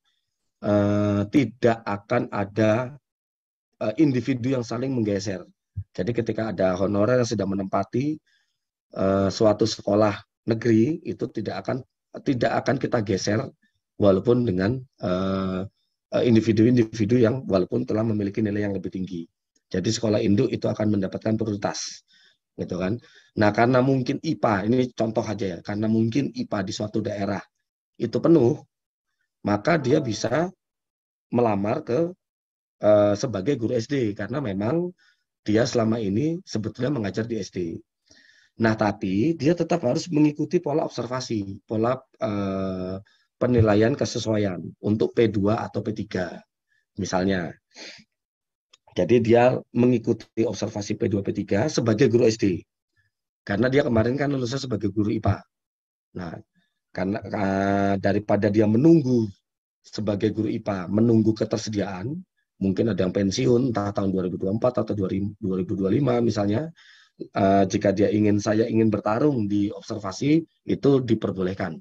tidak akan ada individu yang saling menggeser. Jadi ketika ada honorer yang sudah menempati suatu sekolah negeri, itu tidak akan kita geser walaupun dengan individu-individu yang walaupun telah memiliki nilai yang lebih tinggi. Jadi sekolah induk itu akan mendapatkan prioritas, gitu kan. Nah, karena mungkin IPA, ini contoh aja ya, karena mungkin IPA di suatu daerah itu penuh, maka dia bisa melamar ke sebagai guru SD karena memang dia selama ini sebetulnya mengajar di SD. Nah, tapi dia tetap harus mengikuti pola observasi, pola penilaian kesesuaian untuk P2 atau P3 misalnya. Jadi dia mengikuti observasi P2 P3 sebagai guru SD. Karena dia kemarin kan lulusnya sebagai guru IPA. Nah, karena daripada dia menunggu sebagai guru IPA, menunggu ketersediaan, mungkin ada yang pensiun entah tahun 2024 atau 2025 misalnya, jika saya ingin bertarung di observasi, itu diperbolehkan.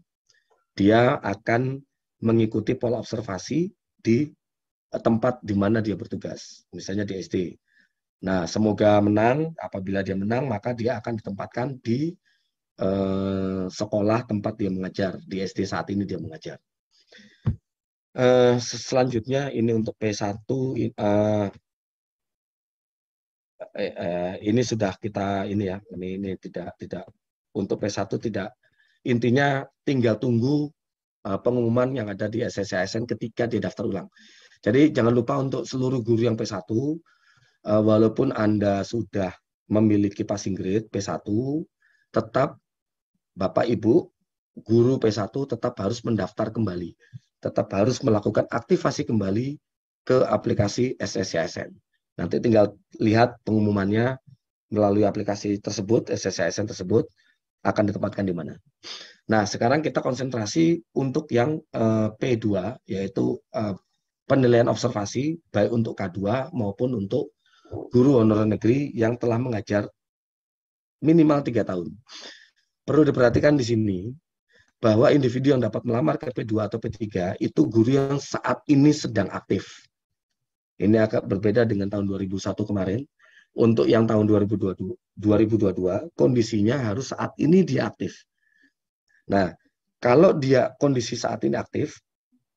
Dia akan mengikuti pola observasi di tempat di mana dia bertugas, misalnya di SD. Nah, semoga menang. Apabila dia menang, maka dia akan ditempatkan di sekolah tempat dia mengajar, di SD saat ini dia mengajar. Selanjutnya ini untuk P1, ini sudah kita ini ya, ini tidak untuk P1 tidak, intinya tinggal tunggu pengumuman yang ada di SSCSN ketika dia daftar ulang. Jadi jangan lupa untuk seluruh guru yang P1, walaupun Anda sudah memiliki passing grade P1, tetap Bapak Ibu guru P1 tetap harus mendaftar kembali, tetap harus melakukan aktivasi kembali ke aplikasi SSCSN. Nanti tinggal lihat pengumumannya melalui aplikasi tersebut, SSCSN tersebut akan ditempatkan di mana. Nah, sekarang kita konsentrasi untuk yang P2, yaitu penilaian observasi, baik untuk K2 maupun untuk guru honorer negeri yang telah mengajar minimal 3 tahun. Perlu diperhatikan di sini, bahwa individu yang dapat melamar ke P2 atau P3 itu guru yang saat ini sedang aktif. Ini agak berbeda dengan tahun 2001 kemarin. Untuk yang tahun 2022, kondisinya harus saat ini dia aktif. Nah, kalau dia kondisi saat ini aktif,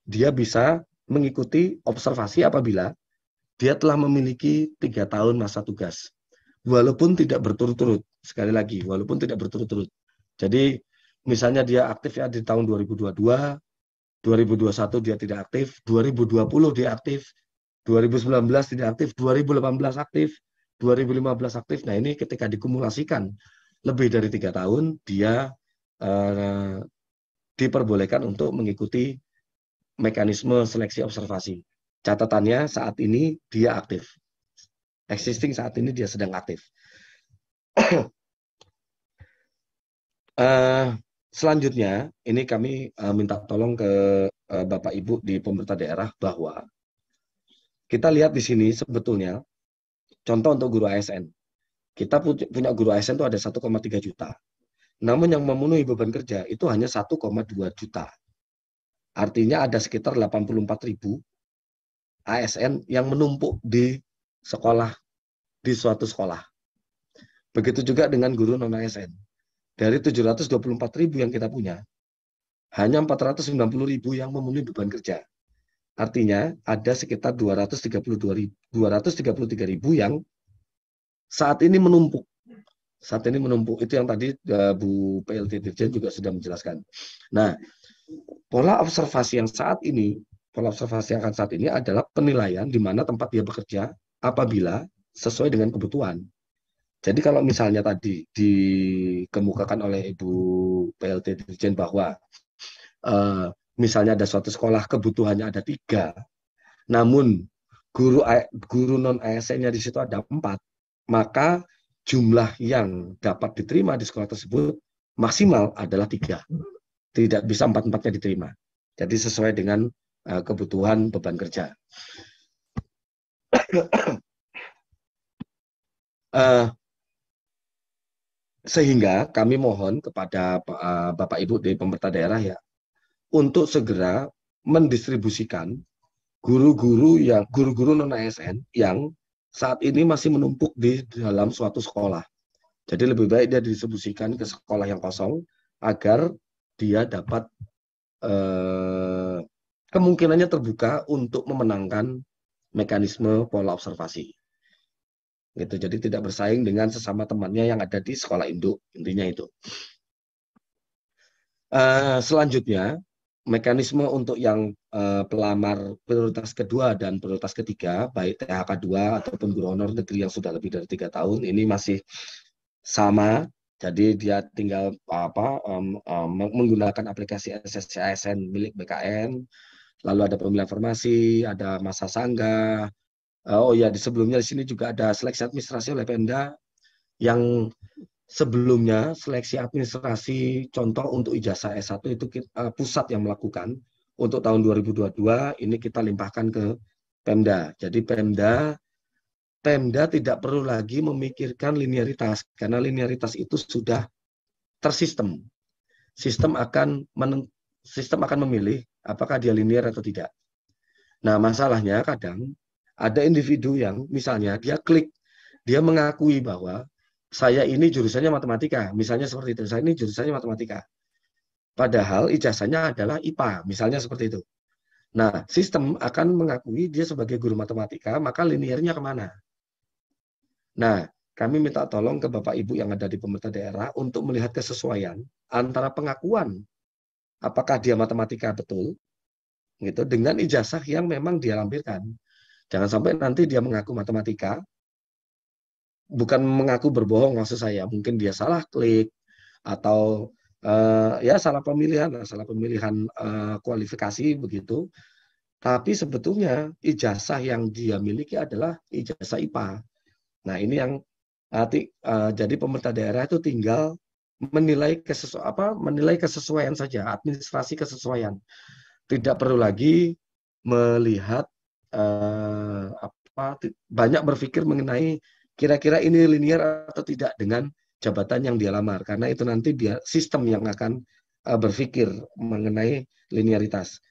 dia bisa mengikuti observasi apabila dia telah memiliki 3 tahun masa tugas. Walaupun tidak berturut-turut. Sekali lagi, walaupun tidak berturut-turut. Jadi, misalnya dia aktif ya di tahun 2022, 2021 dia tidak aktif, 2020 dia aktif, 2019 tidak aktif, 2018 aktif, 2015 aktif. Nah, ini ketika dikumulasikan lebih dari 3 tahun, dia diperbolehkan untuk mengikuti mekanisme seleksi observasi. Catatannya saat ini dia aktif. Existing saat ini dia sedang aktif. Selanjutnya, ini kami minta tolong ke Bapak Ibu di pemerintah daerah bahwa kita lihat di sini sebetulnya contoh untuk guru ASN. Kita punya guru ASN itu ada 1,3 juta. Namun yang memenuhi beban kerja itu hanya 1,2 juta. Artinya ada sekitar 84.000 ASN yang menumpuk di sekolah, di suatu sekolah. Begitu juga dengan guru non-ASN. Dari 724.000 yang kita punya, hanya 490.000 yang memenuhi beban kerja. Artinya ada sekitar 233.000 yang saat ini menumpuk. Saat ini menumpuk. Itu yang tadi Bu PLT Dirjen juga sudah menjelaskan. Nah, pola observasi yang saat ini adalah penilaian di mana tempat dia bekerja apabila sesuai dengan kebutuhan. Jadi kalau misalnya tadi dikemukakan oleh Ibu PLT Dirjen bahwa misalnya ada suatu sekolah kebutuhannya ada 3, namun guru non ASN-nya di situ ada 4, maka jumlah yang dapat diterima di sekolah tersebut maksimal adalah 3. Tidak bisa 4-4-nya diterima. Jadi sesuai dengan kebutuhan beban kerja. Sehingga kami mohon kepada Bapak Ibu di pemerintah daerah ya, untuk segera mendistribusikan guru-guru non-ASN yang saat ini masih menumpuk di dalam suatu sekolah. Jadi lebih baik dia didistribusikan ke sekolah yang kosong agar dia dapat kemungkinannya terbuka untuk memenangkan mekanisme pola observasi. Gitu. Jadi tidak bersaing dengan sesama temannya yang ada di sekolah induk, intinya itu. Selanjutnya, mekanisme untuk yang pelamar prioritas kedua dan prioritas ketiga, baik THK 2 ataupun guru honor negeri yang sudah lebih dari 3 tahun, ini masih sama. Jadi dia tinggal menggunakan aplikasi SSC ASN milik BKN, lalu ada pemilihan formasi, ada masa sanggah. Oh ya, sebelumnya di sini juga ada seleksi administrasi oleh Pemda yang sebelumnya seleksi administrasi contoh untuk ijazah S1 itu pusat yang melakukan. Untuk tahun 2022 ini kita limpahkan ke Pemda. Jadi Pemda tidak perlu lagi memikirkan linearitas karena linearitas itu sudah tersistem. Sistem akan memilih apakah dia linear atau tidak. Nah, masalahnya kadang ada individu yang misalnya dia klik, dia mengakui bahwa saya ini jurusannya matematika, misalnya seperti itu, saya ini jurusannya matematika. Padahal ijazahnya adalah IPA, misalnya seperti itu. Nah, sistem akan mengakui dia sebagai guru matematika, maka linearnya kemana? Nah, kami minta tolong ke Bapak Ibu yang ada di pemerintah daerah untuk melihat kesesuaian antara pengakuan apakah dia matematika betul, gitu, dengan ijazah yang memang dia lampirkan. Jangan sampai nanti dia mengaku matematika, bukan mengaku berbohong maksud saya, mungkin dia salah klik atau ya salah pemilihan kualifikasi begitu. Tapi sebetulnya ijazah yang dia miliki adalah ijazah IPA. Nah ini yang jadi pemerintah daerah itu tinggal menilai kesesuaian saja, administrasi kesesuaian. Tidak perlu lagi melihat banyak berpikir mengenai kira-kira ini linear atau tidak dengan jabatan yang dia lamar, karena itu nanti sistem yang akan berpikir mengenai linearitas.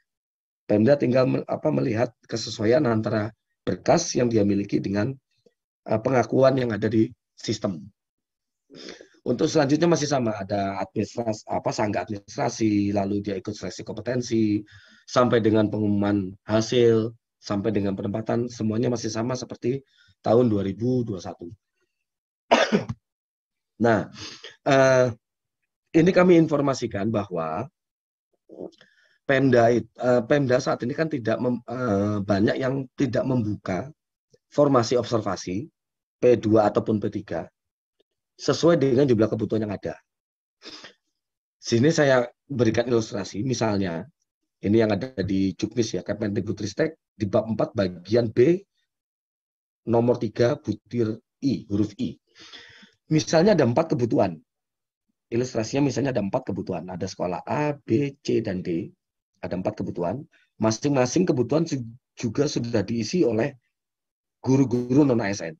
Pemda tinggal melihat kesesuaian antara berkas yang dia miliki dengan pengakuan yang ada di sistem. Untuk selanjutnya masih sama, ada administrasi, sanggah administrasi, lalu dia ikut seleksi kompetensi, sampai dengan pengumuman hasil, sampai dengan penempatan, semuanya masih sama seperti tahun 2021. Nah, ini kami informasikan bahwa Pemda saat ini kan banyak yang tidak membuka formasi observasi P2 ataupun P3 sesuai dengan jumlah kebutuhan yang ada. Sini saya berikan ilustrasi, misalnya ini yang ada di Juknis ya, Kemendikbudristek di bab 4 bagian B nomor 3 butir I, huruf I. Misalnya ada 4 kebutuhan. Ilustrasinya misalnya ada 4 kebutuhan. Ada sekolah A, B, C, dan D. Ada 4 kebutuhan. Masing-masing kebutuhan juga sudah diisi oleh guru-guru non-ASN.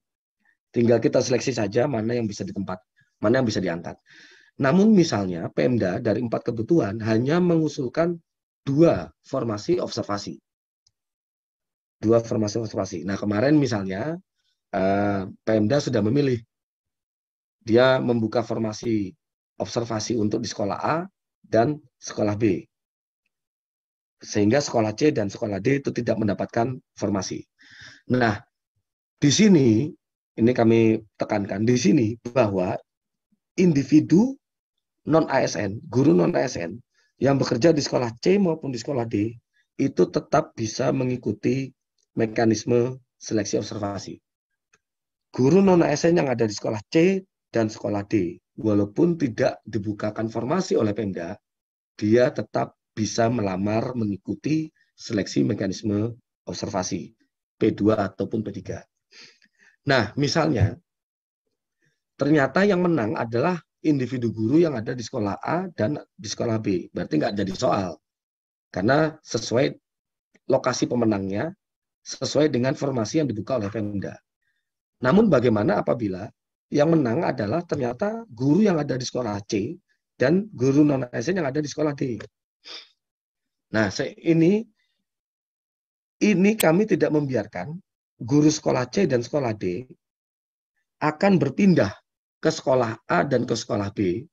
Tinggal kita seleksi saja mana yang bisa mana yang bisa diangkat. Namun misalnya Pemda dari 4 kebutuhan hanya mengusulkan 2 formasi observasi. 2 formasi observasi. Nah kemarin misalnya Pemda sudah memilih. Dia membuka formasi observasi untuk di sekolah A dan sekolah B. Sehingga sekolah C dan sekolah D itu tidak mendapatkan formasi. Nah, di sini, ini kami tekankan di sini bahwa individu non-ASN, guru non-ASN yang bekerja di sekolah C maupun di sekolah D, itu tetap bisa mengikuti mekanisme seleksi observasi. Guru non-ASN yang ada di sekolah C dan sekolah D, walaupun tidak dibukakan formasi oleh Pemda, dia tetap bisa melamar mengikuti seleksi mekanisme observasi P2 ataupun P3. Nah, misalnya ternyata yang menang adalah individu guru yang ada di sekolah A dan di sekolah B. Berarti nggak jadi soal. Karena sesuai lokasi pemenangnya, sesuai dengan formasi yang dibuka oleh Pemda. Namun bagaimana apabila yang menang adalah ternyata guru yang ada di sekolah C dan guru non-ASN yang ada di sekolah D. Nah, ini kami tidak membiarkan guru sekolah C dan sekolah D akan berpindah ke sekolah A dan ke sekolah B,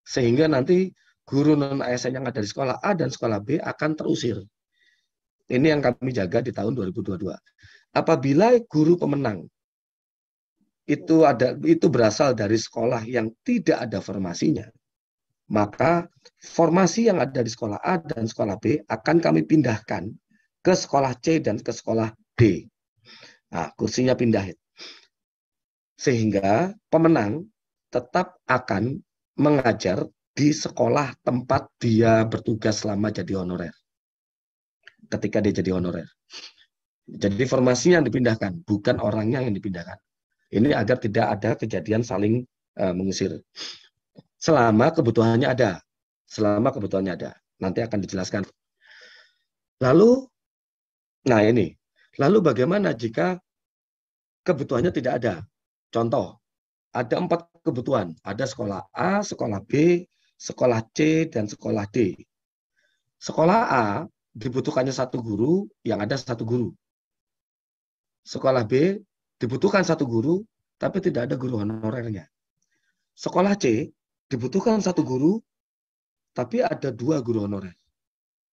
sehingga nanti guru non-ASN yang ada di sekolah A dan sekolah B akan terusir. Ini yang kami jaga di tahun 2022. Apabila guru pemenang itu berasal dari sekolah yang tidak ada formasinya, maka formasi yang ada di sekolah A dan sekolah B akan kami pindahkan ke sekolah C dan ke sekolah D. Nah, kursinya pindahin. Sehingga pemenang tetap akan mengajar di sekolah tempat dia bertugas selama jadi honorer. Ketika dia jadi honorer. Jadi formasinya yang dipindahkan, bukan orangnya yang dipindahkan. Ini agar tidak ada kejadian saling mengusir. Selama kebutuhannya ada. Selama kebutuhannya ada. Nanti akan dijelaskan. Lalu, nah ini. Lalu bagaimana jika kebutuhannya tidak ada? Contoh, ada 4 kebutuhan. Ada sekolah A, sekolah B, sekolah C, dan sekolah D. Sekolah A dibutuhkannya 1 guru, yang ada 1 guru. Sekolah B dibutuhkan 1 guru, tapi tidak ada guru honorernya. Sekolah C dibutuhkan 1 guru, tapi ada 2 guru honorer.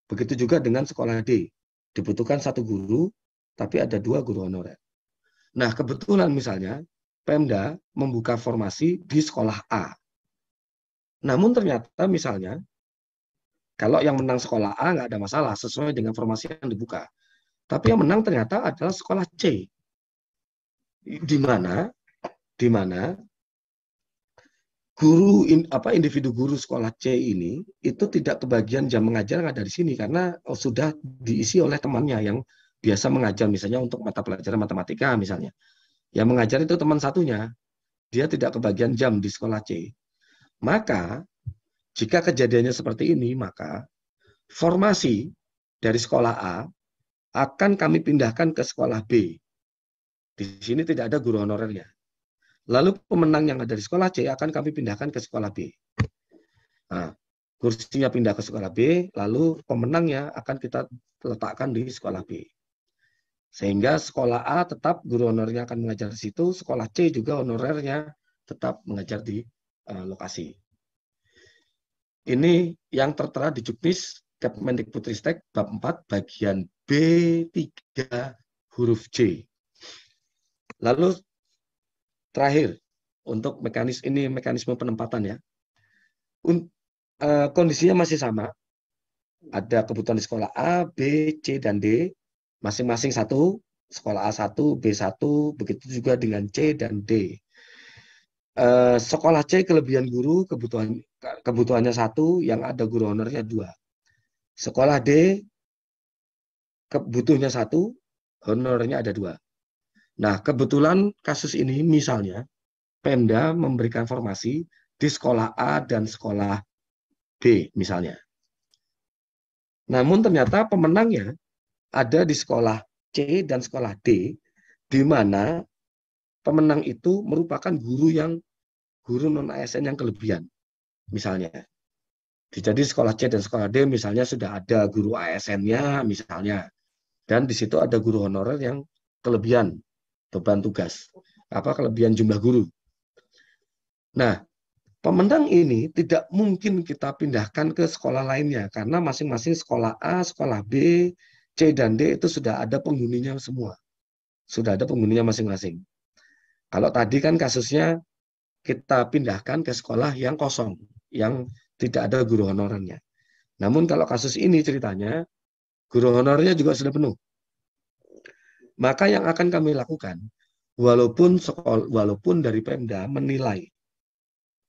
Begitu juga dengan sekolah D. Dibutuhkan 1 guru, tapi ada 2 guru honorer. Nah, kebetulan misalnya, Pemda membuka formasi di sekolah A. Namun ternyata misalnya, kalau yang menang sekolah A nggak ada masalah, sesuai dengan formasi yang dibuka. Tapi yang menang ternyata adalah sekolah C. Di mana individu guru sekolah C ini itu tidak kebagian jam mengajar yang ada di sini karena sudah diisi oleh temannya yang biasa mengajar misalnya untuk mata pelajaran matematika misalnya. Yang mengajar itu teman satunya, dia tidak kebagian jam di sekolah C. Maka, jika kejadiannya seperti ini, maka formasi dari sekolah A akan kami pindahkan ke sekolah B. Di sini tidak ada guru honorernya. Lalu pemenang yang ada di sekolah C akan kami pindahkan ke sekolah B. Nah, kursinya pindah ke sekolah B, lalu pemenangnya akan kita letakkan di sekolah B. Sehingga sekolah A tetap guru honorernya akan mengajar di situ, sekolah C juga honorernya tetap mengajar di lokasi. Ini yang tertera di Juknis Kemendikbudristek bab 4 bagian B3 huruf C. Lalu terakhir untuk mekanisme penempatan ya. Kondisinya masih sama. Ada kebutuhan di sekolah A, B, C, dan D. Masing-masing 1, sekolah A1, B1, begitu juga dengan C dan D. Sekolah C kelebihan guru, kebutuhannya 1, yang ada guru honornya 2. Sekolah D kebutuhannya 1, honornya ada 2. Nah, kebetulan kasus ini misalnya Pemda memberikan formasi di sekolah A dan sekolah B misalnya. Namun ternyata pemenangnya ada di sekolah C dan sekolah D, di mana pemenang itu merupakan guru non-ASN yang kelebihan, misalnya. Jadi sekolah C dan sekolah D misalnya sudah ada guru ASN-nya misalnya, dan di situ ada guru honorer yang kelebihan beban tugas, kelebihan jumlah guru. Nah, pemenang ini tidak mungkin kita pindahkan ke sekolah lainnya, karena masing-masing sekolah A, sekolah B, C dan D itu sudah ada penghuninya semua. Sudah ada penghuninya masing-masing. Kalau tadi kan kasusnya kita pindahkan ke sekolah yang kosong, yang tidak ada guru honorernya. Namun kalau kasus ini ceritanya, guru honorernya juga sudah penuh. Maka yang akan kami lakukan, walaupun dari Pemda menilai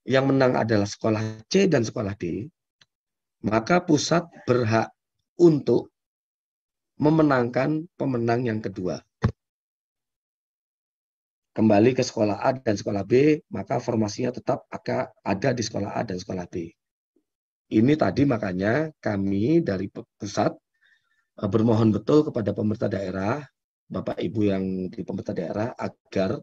yang menang adalah sekolah C dan sekolah D, maka pusat berhak untuk memenangkan pemenang yang kedua. kembali ke sekolah A dan sekolah B, maka formasinya tetap akan ada di sekolah A dan sekolah B. Ini tadi makanya kami dari pusat bermohon betul kepada pemerintah daerah, Bapak Ibu yang di pemerintah daerah, agar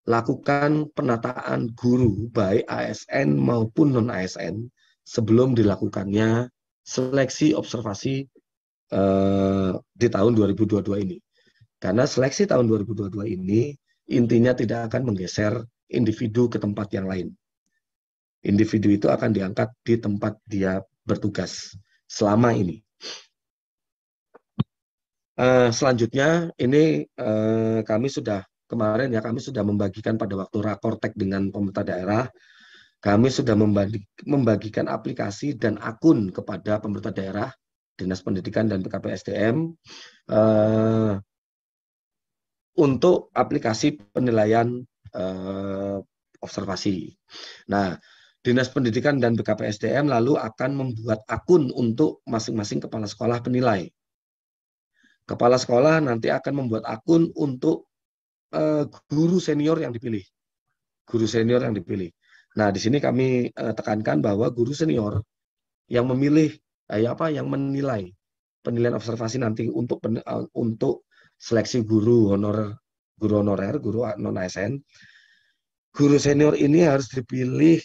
lakukan penataan guru baik ASN maupun non-ASN sebelum dilakukannya seleksi observasi di tahun 2022 ini. Karena seleksi tahun 2022 ini intinya tidak akan menggeser individu ke tempat yang lain. Individu itu akan diangkat di tempat dia bertugas selama ini. Selanjutnya ini kami sudah kemarin ya kami sudah membagikan pada waktu rakortek dengan pemerintah daerah, kami sudah membagikan aplikasi dan akun kepada pemerintah daerah, Dinas Pendidikan dan BKPSDM untuk aplikasi penilaian observasi. Nah, Dinas Pendidikan dan BKPSDM lalu akan membuat akun untuk masing-masing kepala sekolah penilai. Kepala sekolah nanti akan membuat akun untuk guru senior yang dipilih. Guru senior yang dipilih. Nah, di sini kami tekankan bahwa guru senior yang memilih yang menilai penilaian observasi nanti untuk seleksi guru honorer, guru non ASN. Guru senior ini harus dipilih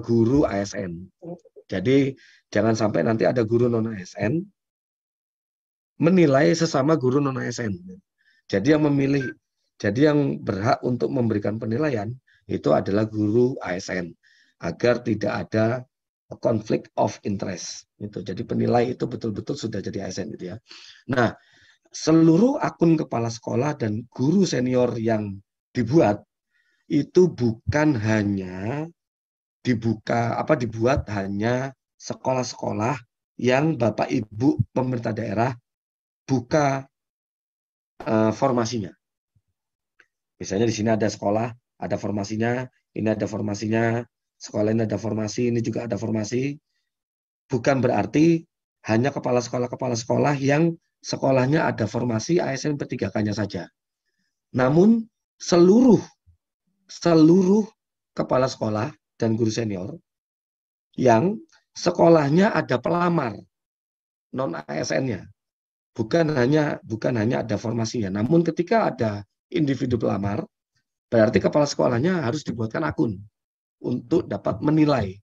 guru ASN. Jadi jangan sampai nanti ada guru non ASN menilai sesama guru non ASN. Jadi yang berhak untuk memberikan penilaian itu adalah guru ASN agar tidak ada konflik of interest. Itu. Jadi penilai itu betul-betul sudah jadi ASN gitu ya. Nah, seluruh akun kepala sekolah dan guru senior yang dibuat itu bukan hanya dibuat hanya sekolah-sekolah yang Bapak Ibu pemerintah daerah buka formasinya. Misalnya di sini ada sekolah, ada formasinya, ini ada formasinya, sekolah ini ada formasi, ini juga ada formasi. Bukan berarti hanya kepala sekolah yang sekolahnya ada formasi ASN P3K-nya saja. Namun seluruh kepala sekolah dan guru senior yang sekolahnya ada pelamar non ASN-nya. Bukan hanya ada formasinya, namun ketika ada individu pelamar, berarti kepala sekolahnya harus dibuatkan akun untuk dapat menilai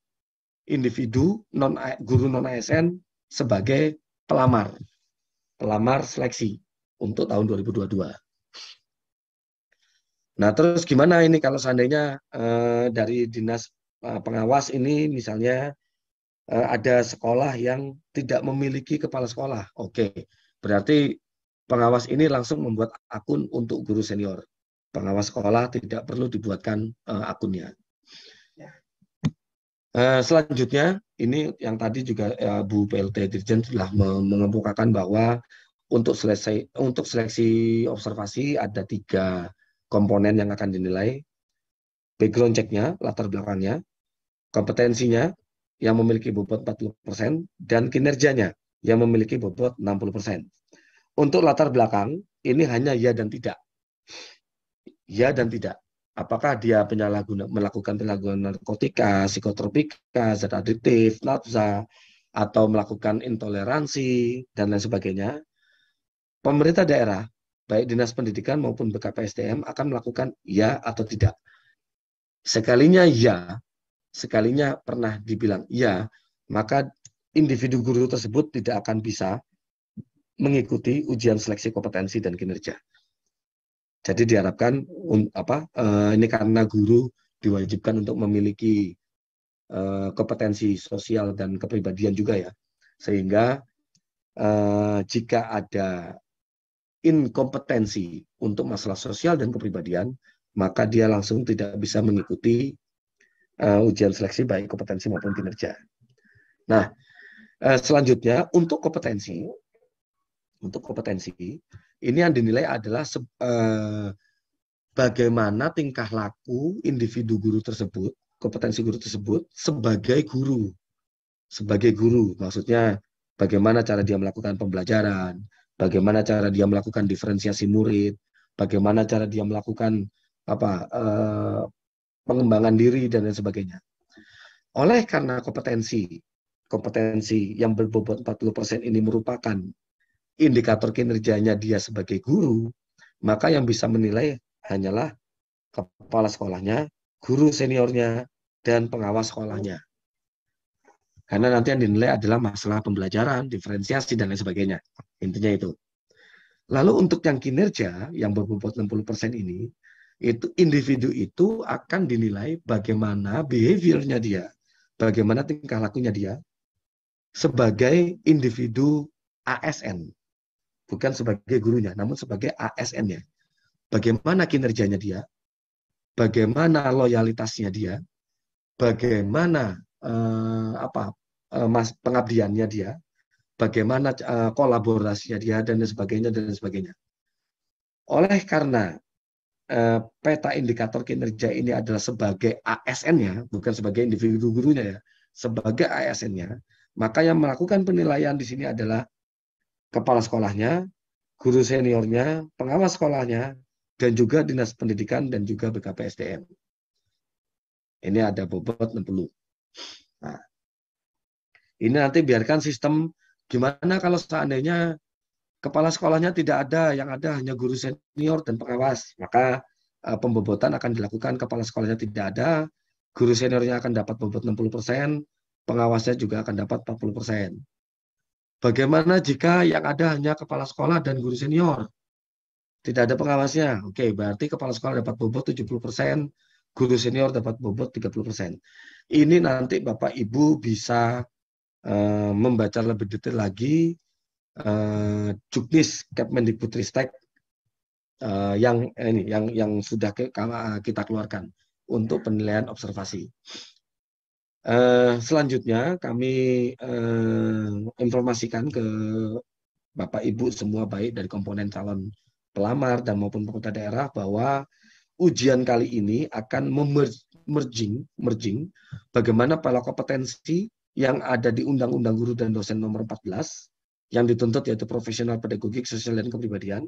individu guru non ASN sebagai pelamar seleksi untuk tahun 2022. Nah, terus gimana ini kalau seandainya dari dinas pengawas ini misalnya ada sekolah yang tidak memiliki kepala sekolah, oke. Berarti pengawas ini langsung membuat akun untuk guru senior. Pengawas sekolah tidak perlu dibuatkan akunnya. Selanjutnya, ini yang tadi juga Bu PLT Dirjen telah mengemukakan bahwa untuk seleksi observasi ada 3 komponen yang akan dinilai. Background check-nya, latar belakangnya, kompetensinya yang memiliki bobot 40%, dan kinerjanya yang memiliki bobot 60%. Untuk latar belakang, ini hanya ya dan tidak. Ya dan tidak. Apakah dia melakukan penyalahgunaan narkotika, psikotropika, zat adiktif, nafsa, atau melakukan intoleransi, dan lain sebagainya. Pemerintah daerah, baik Dinas Pendidikan maupun BKPSDM akan melakukan ya atau tidak. Sekalinya ya, sekalinya pernah dibilang ya, maka individu guru tersebut tidak akan bisa mengikuti ujian seleksi kompetensi dan kinerja. Jadi diharapkan ini karena guru diwajibkan untuk memiliki kompetensi sosial dan kepribadian juga ya, sehingga jika ada inkompetensi untuk masalah sosial dan kepribadian, maka dia langsung tidak bisa mengikuti ujian seleksi baik kompetensi maupun kinerja. Nah, selanjutnya untuk kompetensi ini yang dinilai adalah bagaimana tingkah laku individu guru tersebut, kompetensi guru tersebut sebagai guru. Sebagai guru, maksudnya bagaimana cara dia melakukan pembelajaran, bagaimana cara dia melakukan diferensiasi murid, bagaimana cara dia melakukan pengembangan diri dan lain sebagainya. Oleh karena kompetensi yang berbobot 40% ini merupakan indikator kinerjanya dia sebagai guru, maka yang bisa menilai hanyalah kepala sekolahnya, guru seniornya, dan pengawas sekolahnya. Karena nanti yang dinilai adalah masalah pembelajaran, diferensiasi, dan lain sebagainya. Intinya itu. Lalu untuk yang kinerja, yang berbobot 60% ini, itu individu itu akan dinilai bagaimana behaviornya dia, bagaimana tingkah lakunya dia, sebagai individu ASN. Bukan sebagai gurunya, namun sebagai ASN-nya. Bagaimana kinerjanya dia, bagaimana loyalitasnya dia, bagaimana pengabdiannya dia, bagaimana kolaborasinya dia, dan sebagainya. Oleh karena peta indikator kinerja ini adalah sebagai ASN-nya, bukan sebagai individu gurunya ya, sebagai ASN-nya, maka yang melakukan penilaian di sini adalah kepala sekolahnya, guru seniornya, pengawas sekolahnya, dan juga dinas pendidikan dan juga BKPSDM. Ini ada bobot 60. Nah, ini nanti biarkan sistem gimana kalau seandainya kepala sekolahnya tidak ada, yang ada hanya guru senior dan pengawas, maka pembobotan akan dilakukan kepala sekolahnya tidak ada, guru seniornya akan dapat bobot 60%, pengawasnya juga akan dapat 40%. Bagaimana jika yang ada hanya kepala sekolah dan guru senior? Tidak ada pengawasnya. Oke, berarti kepala sekolah dapat bobot 70%, guru senior dapat bobot 30%. Ini nanti Bapak Ibu bisa membaca lebih detail lagi Juknis Kemendikbudristek yang sudah kita keluarkan untuk penilaian observasi. Selanjutnya kami informasikan ke Bapak Ibu semua, baik dari komponen calon pelamar dan maupun pemerintah daerah, bahwa ujian kali ini akan merging bagaimana pola kompetensi yang ada di Undang-Undang Guru dan Dosen nomor 14 yang dituntut, yaitu profesional pedagogik, sosial, dan kepribadian,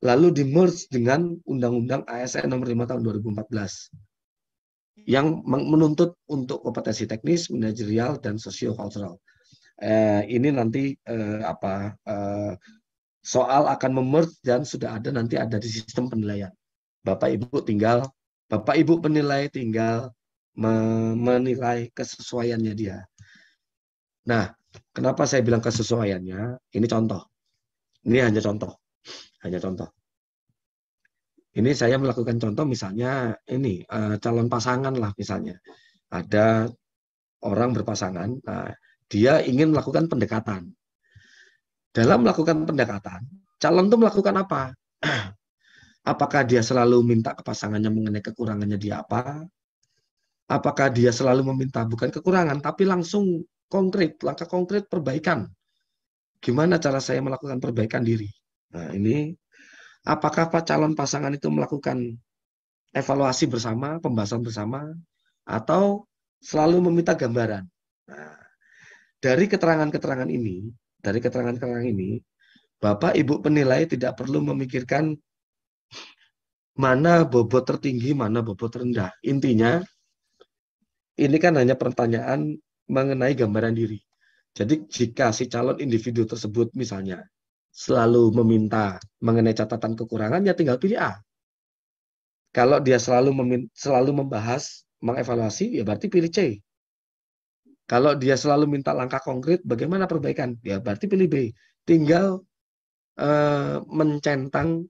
lalu di-merge dengan Undang-Undang ASN nomor 5 tahun 2014 yang menuntut untuk kompetensi teknis, manajerial, dan sosio-kultural. Ini nanti soal akan memerge dan sudah ada, nanti ada di sistem penilaian. Bapak Ibu penilai tinggal menilai kesesuaiannya dia. Nah, kenapa saya bilang kesesuaiannya? Ini contoh. Ini hanya contoh. Ini saya melakukan contoh, misalnya ini calon pasangan lah misalnya. Ada orang berpasangan, nah, dia ingin melakukan pendekatan. Dalam melakukan pendekatan, calon itu melakukan apa? Apakah dia selalu minta ke pasangannya mengenai kekurangannya dia apa? Apakah dia selalu meminta bukan kekurangan, tapi langsung konkret, langkah konkret perbaikan. Gimana cara saya melakukan perbaikan diri? Nah, ini apakah calon pasangan itu melakukan evaluasi bersama, pembahasan bersama, atau selalu meminta gambaran? Nah, dari keterangan-keterangan ini, Bapak Ibu penilai tidak perlu memikirkan mana bobot tertinggi, mana bobot rendah. Intinya, ini kan hanya pertanyaan mengenai gambaran diri. Jadi jika si calon individu tersebut misalnya selalu meminta mengenai catatan kekurangan, ya tinggal pilih A. Kalau dia selalu membahas, mengevaluasi, ya berarti pilih C. Kalau dia selalu minta langkah konkret, bagaimana perbaikan? Ya berarti pilih B. Tinggal mencentang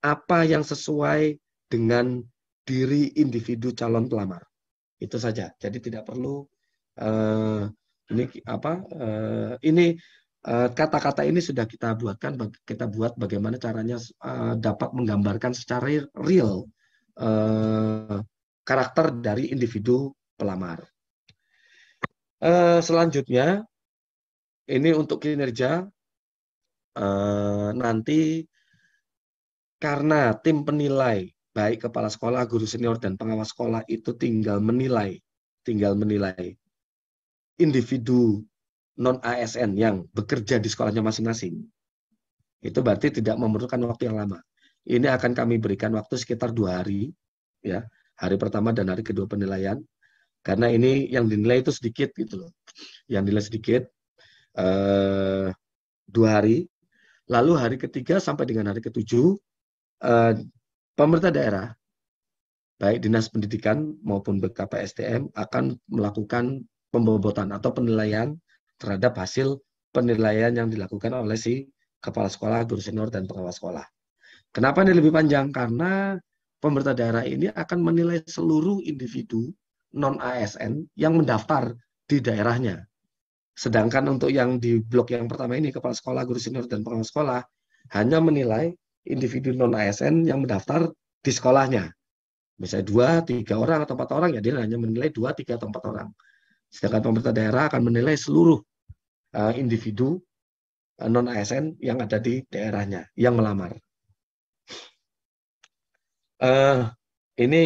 apa yang sesuai dengan diri individu calon pelamar. Itu saja. Jadi tidak perlu kata-kata ini sudah kita buat bagaimana caranya dapat menggambarkan secara real karakter dari individu pelamar. Selanjutnya, ini untuk kinerja, nanti karena tim penilai, baik kepala sekolah, guru senior, dan pengawas sekolah itu tinggal menilai individu non-ASN yang bekerja di sekolahnya masing-masing. Itu berarti tidak memerlukan waktu yang lama. Ini akan kami berikan waktu sekitar 2 hari, ya, hari pertama dan hari kedua penilaian, karena ini yang dinilai itu sedikit gitu loh, yang nilai sedikit, 2 hari. Lalu hari ketiga sampai dengan hari ketujuh, pemerintah daerah, baik Dinas Pendidikan maupun BKPSDM akan melakukan pembobotan atau penilaian terhadap hasil penilaian yang dilakukan oleh si kepala sekolah, guru senior, dan pengawas sekolah. Kenapa ini lebih panjang? Karena pemerintah daerah ini akan menilai seluruh individu non-ASN yang mendaftar di daerahnya. Sedangkan untuk yang di blok yang pertama ini, kepala sekolah, guru senior, dan pengawas sekolah, hanya menilai individu non-ASN yang mendaftar di sekolahnya. Misalnya 2, 3 orang atau 4 orang, ya dia hanya menilai 2, 3 atau 4 orang. Sedangkan pemerintah daerah akan menilai seluruh individu non-ASN yang ada di daerahnya, yang melamar. Ini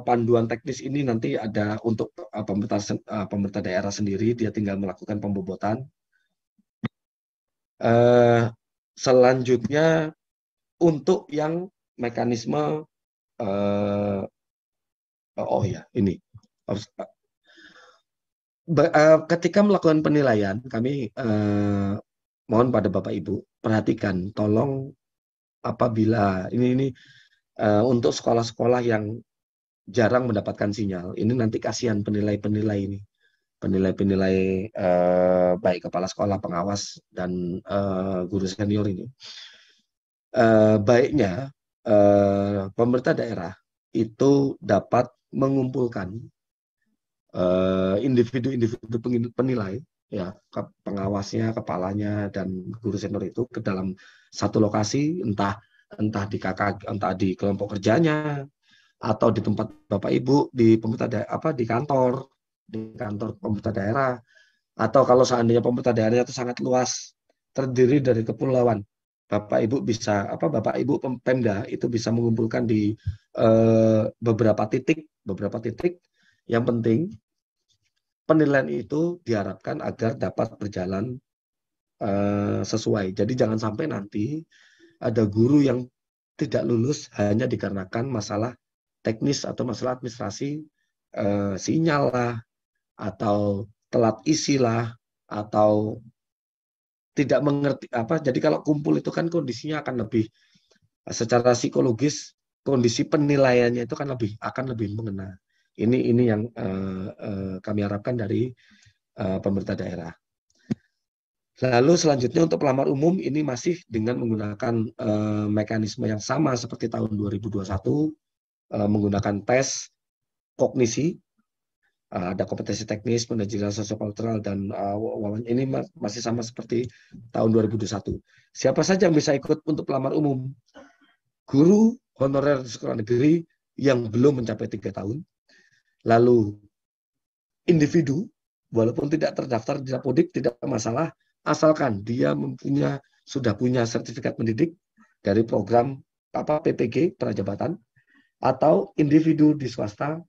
panduan teknis ini nanti ada untuk pemerintah daerah sendiri, dia tinggal melakukan pembobotan. Selanjutnya untuk yang mekanisme ini ketika melakukan penilaian, kami mohon pada Bapak Ibu perhatikan, tolong apabila ini untuk sekolah-sekolah yang jarang mendapatkan sinyal, ini nanti kasihan penilai-penilai ini, penilai-penilai baik kepala sekolah, pengawas, dan guru senior ini. Baiknya pemerintah daerah itu dapat mengumpulkan individu-individu penilai, ya, pengawasnya, kepalanya, dan guru senior itu ke dalam satu lokasi, entah di KK, entah di kelompok kerjanya, atau di tempat Bapak Ibu di pemerintah di kantor pemerintah daerah, atau kalau seandainya pemerintah daerahnya itu sangat luas, terdiri dari kepulauan, Bapak Ibu bisa Bapak Ibu Pemda itu bisa mengumpulkan di beberapa titik. Yang penting penilaian itu diharapkan agar dapat berjalan sesuai. Jadi jangan sampai nanti ada guru yang tidak lulus hanya dikarenakan masalah teknis atau masalah administrasi, sinyal lah, atau telat isi lah, atau tidak mengerti Jadi kalau kumpul itu kan kondisinya akan lebih secara psikologis, kondisi penilaiannya itu akan lebih mengena. Ini yang kami harapkan dari pemerintah daerah. Lalu selanjutnya untuk pelamar umum ini masih dengan menggunakan mekanisme yang sama seperti tahun 2021, menggunakan tes kognisi, ada kompetensi teknis, manajerial, sosiokultural, dan ini masih sama seperti tahun 2021. Siapa saja yang bisa ikut untuk pelamar umum? Guru honorer di sekolah negeri yang belum mencapai 3 tahun, lalu individu walaupun tidak terdaftar di Dapodik tidak masalah, asalkan dia sudah punya sertifikat mendidik dari program PPG prajabatan, atau individu di swasta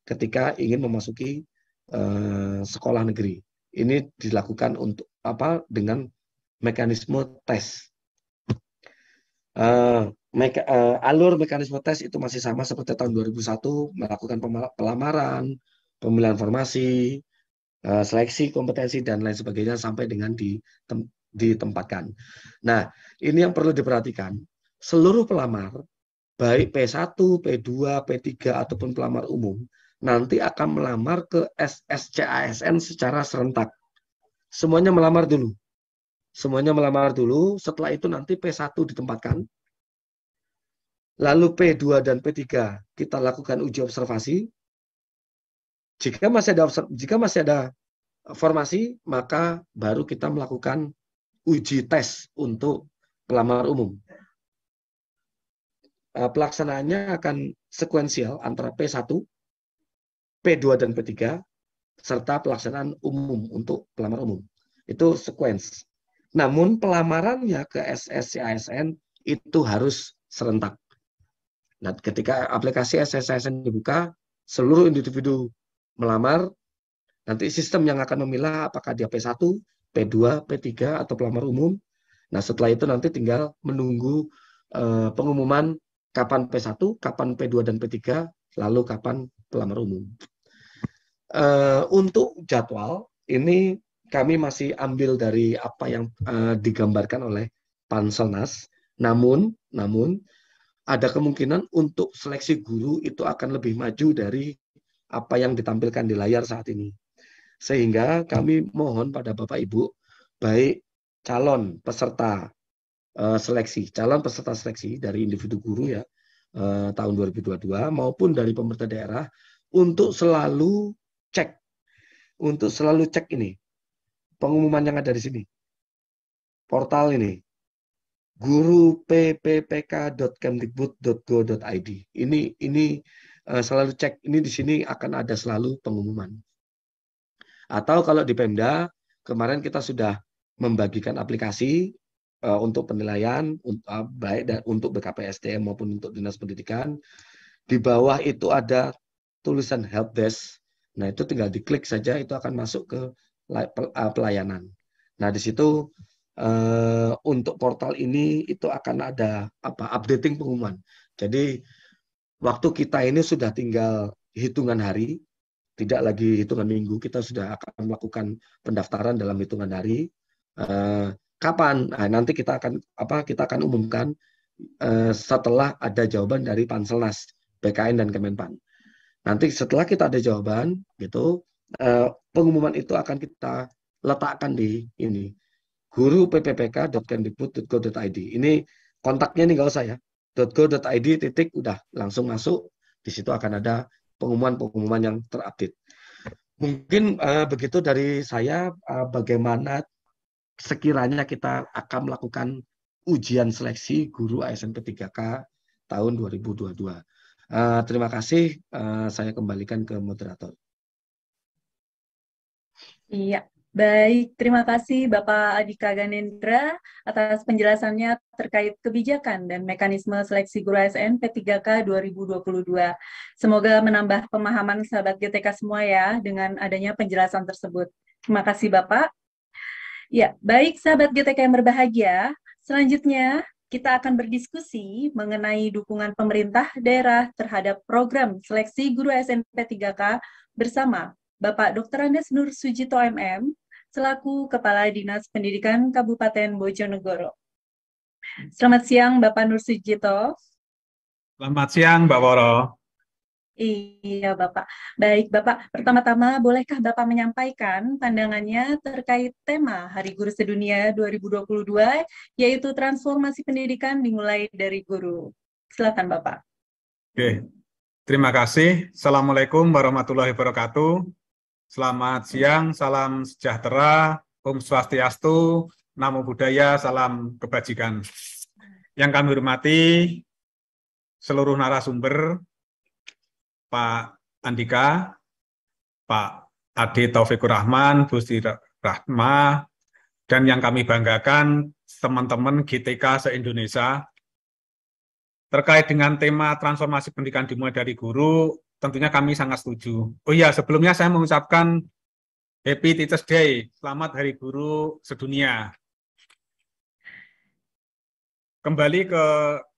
ketika ingin memasuki sekolah negeri. Ini dilakukan untuk dengan mekanisme tes. Alur mekanisme tes itu masih sama seperti tahun 2001, melakukan pelamaran, pemilihan formasi, seleksi kompetensi, dan lain sebagainya sampai dengan ditempatkan. Nah, ini yang perlu diperhatikan. Seluruh pelamar, baik P1, P2, P3, ataupun pelamar umum, nanti akan melamar ke SSCASN secara serentak. Semuanya melamar dulu. Setelah itu nanti P1 ditempatkan. Lalu P2 dan P3 kita lakukan uji observasi. Jika masih ada formasi, maka baru kita melakukan uji tes untuk pelamar umum. Pelaksanaannya akan sekuensial antara P1, P2 dan P3, serta pelaksanaan umum untuk pelamar umum. Itu sekuens. Namun pelamarannya ke SSCASN itu harus serentak. Nah, ketika aplikasi SSCASN dibuka, seluruh individu melamar, nanti sistem yang akan memilah apakah dia P1, P2, P3, atau pelamar umum. Nah, setelah itu nanti tinggal menunggu pengumuman kapan P1, kapan P2 dan P3, lalu kapan pelamar umum. Untuk jadwal ini kami masih ambil dari apa yang digambarkan oleh Panselnas. Namun ada kemungkinan untuk seleksi guru itu akan lebih maju dari apa yang ditampilkan di layar saat ini. Sehingga kami mohon pada Bapak Ibu, baik calon peserta seleksi dari individu guru ya tahun 2022 maupun dari pemerintah daerah untuk selalu cek ini pengumuman yang ada di sini, portal ini, guruppk.kemdikbud.go.id. Ini selalu cek, ini di sini akan ada selalu pengumuman. Atau kalau di Pemda kemarin kita sudah membagikan aplikasi untuk penilaian baik untuk BKPSDM maupun untuk Dinas Pendidikan. Di bawah itu ada tulisan help desk. Nah, itu tinggal diklik saja, itu akan masuk ke pelayanan. Nah, di situ untuk portal ini itu akan ada updating pengumuman. Jadi waktu kita ini sudah tinggal hitungan hari, tidak lagi hitungan minggu, kita sudah akan melakukan pendaftaran dalam hitungan hari. Kapan? Nah, nanti kita akan umumkan setelah ada jawaban dari Panselnas, BKN dan Kemenpan. Nanti setelah kita ada jawaban, gitu, pengumuman itu akan kita letakkan di ini, guruppk.kemdikbud.go.id. Ini kontaknya nih nggak usah ya, .go.id titik udah langsung masuk. Di situ akan ada pengumuman yang terupdate. Mungkin begitu dari saya, bagaimana sekiranya kita akan melakukan ujian seleksi guru ASN P3K tahun 2022. Terima kasih, saya kembalikan ke moderator. Iya, baik. Terima kasih Bapak Adhika Ganendra atas penjelasannya terkait kebijakan dan mekanisme seleksi guru ASN P3K 2022. Semoga menambah pemahaman sahabat GTK semua ya dengan adanya penjelasan tersebut. Terima kasih Bapak. Ya, baik sahabat GTK yang berbahagia, selanjutnya kita akan berdiskusi mengenai dukungan pemerintah daerah terhadap program seleksi guru ASN P3K bersama Bapak Dr. Andes Nur Sujito MM, selaku Kepala Dinas Pendidikan Kabupaten Bojonegoro. Selamat siang Bapak Nur Sujito. Selamat siang Mbak Woro. Iya Bapak. Baik Bapak, pertama-tama bolehkah Bapak menyampaikan pandangannya terkait tema Hari Guru Sedunia 2022, yaitu transformasi pendidikan dimulai dari guru. Silakan Bapak. Oke, terima kasih. Assalamualaikum warahmatullahi wabarakatuh. Selamat siang, salam sejahtera, Om Swastiastu, Namo Buddhaya, salam kebajikan. Yang kami hormati seluruh narasumber, Pak Andika, Pak Ade Taufikur Rahman, Bu Sri Rahma, dan yang kami banggakan teman-teman GTK se-Indonesia. Terkait dengan tema transformasi pendidikan dimulai dari guru, tentunya kami sangat setuju. Oh iya, sebelumnya saya mengucapkan Happy Teachers Day, selamat Hari Guru Sedunia. Kembali ke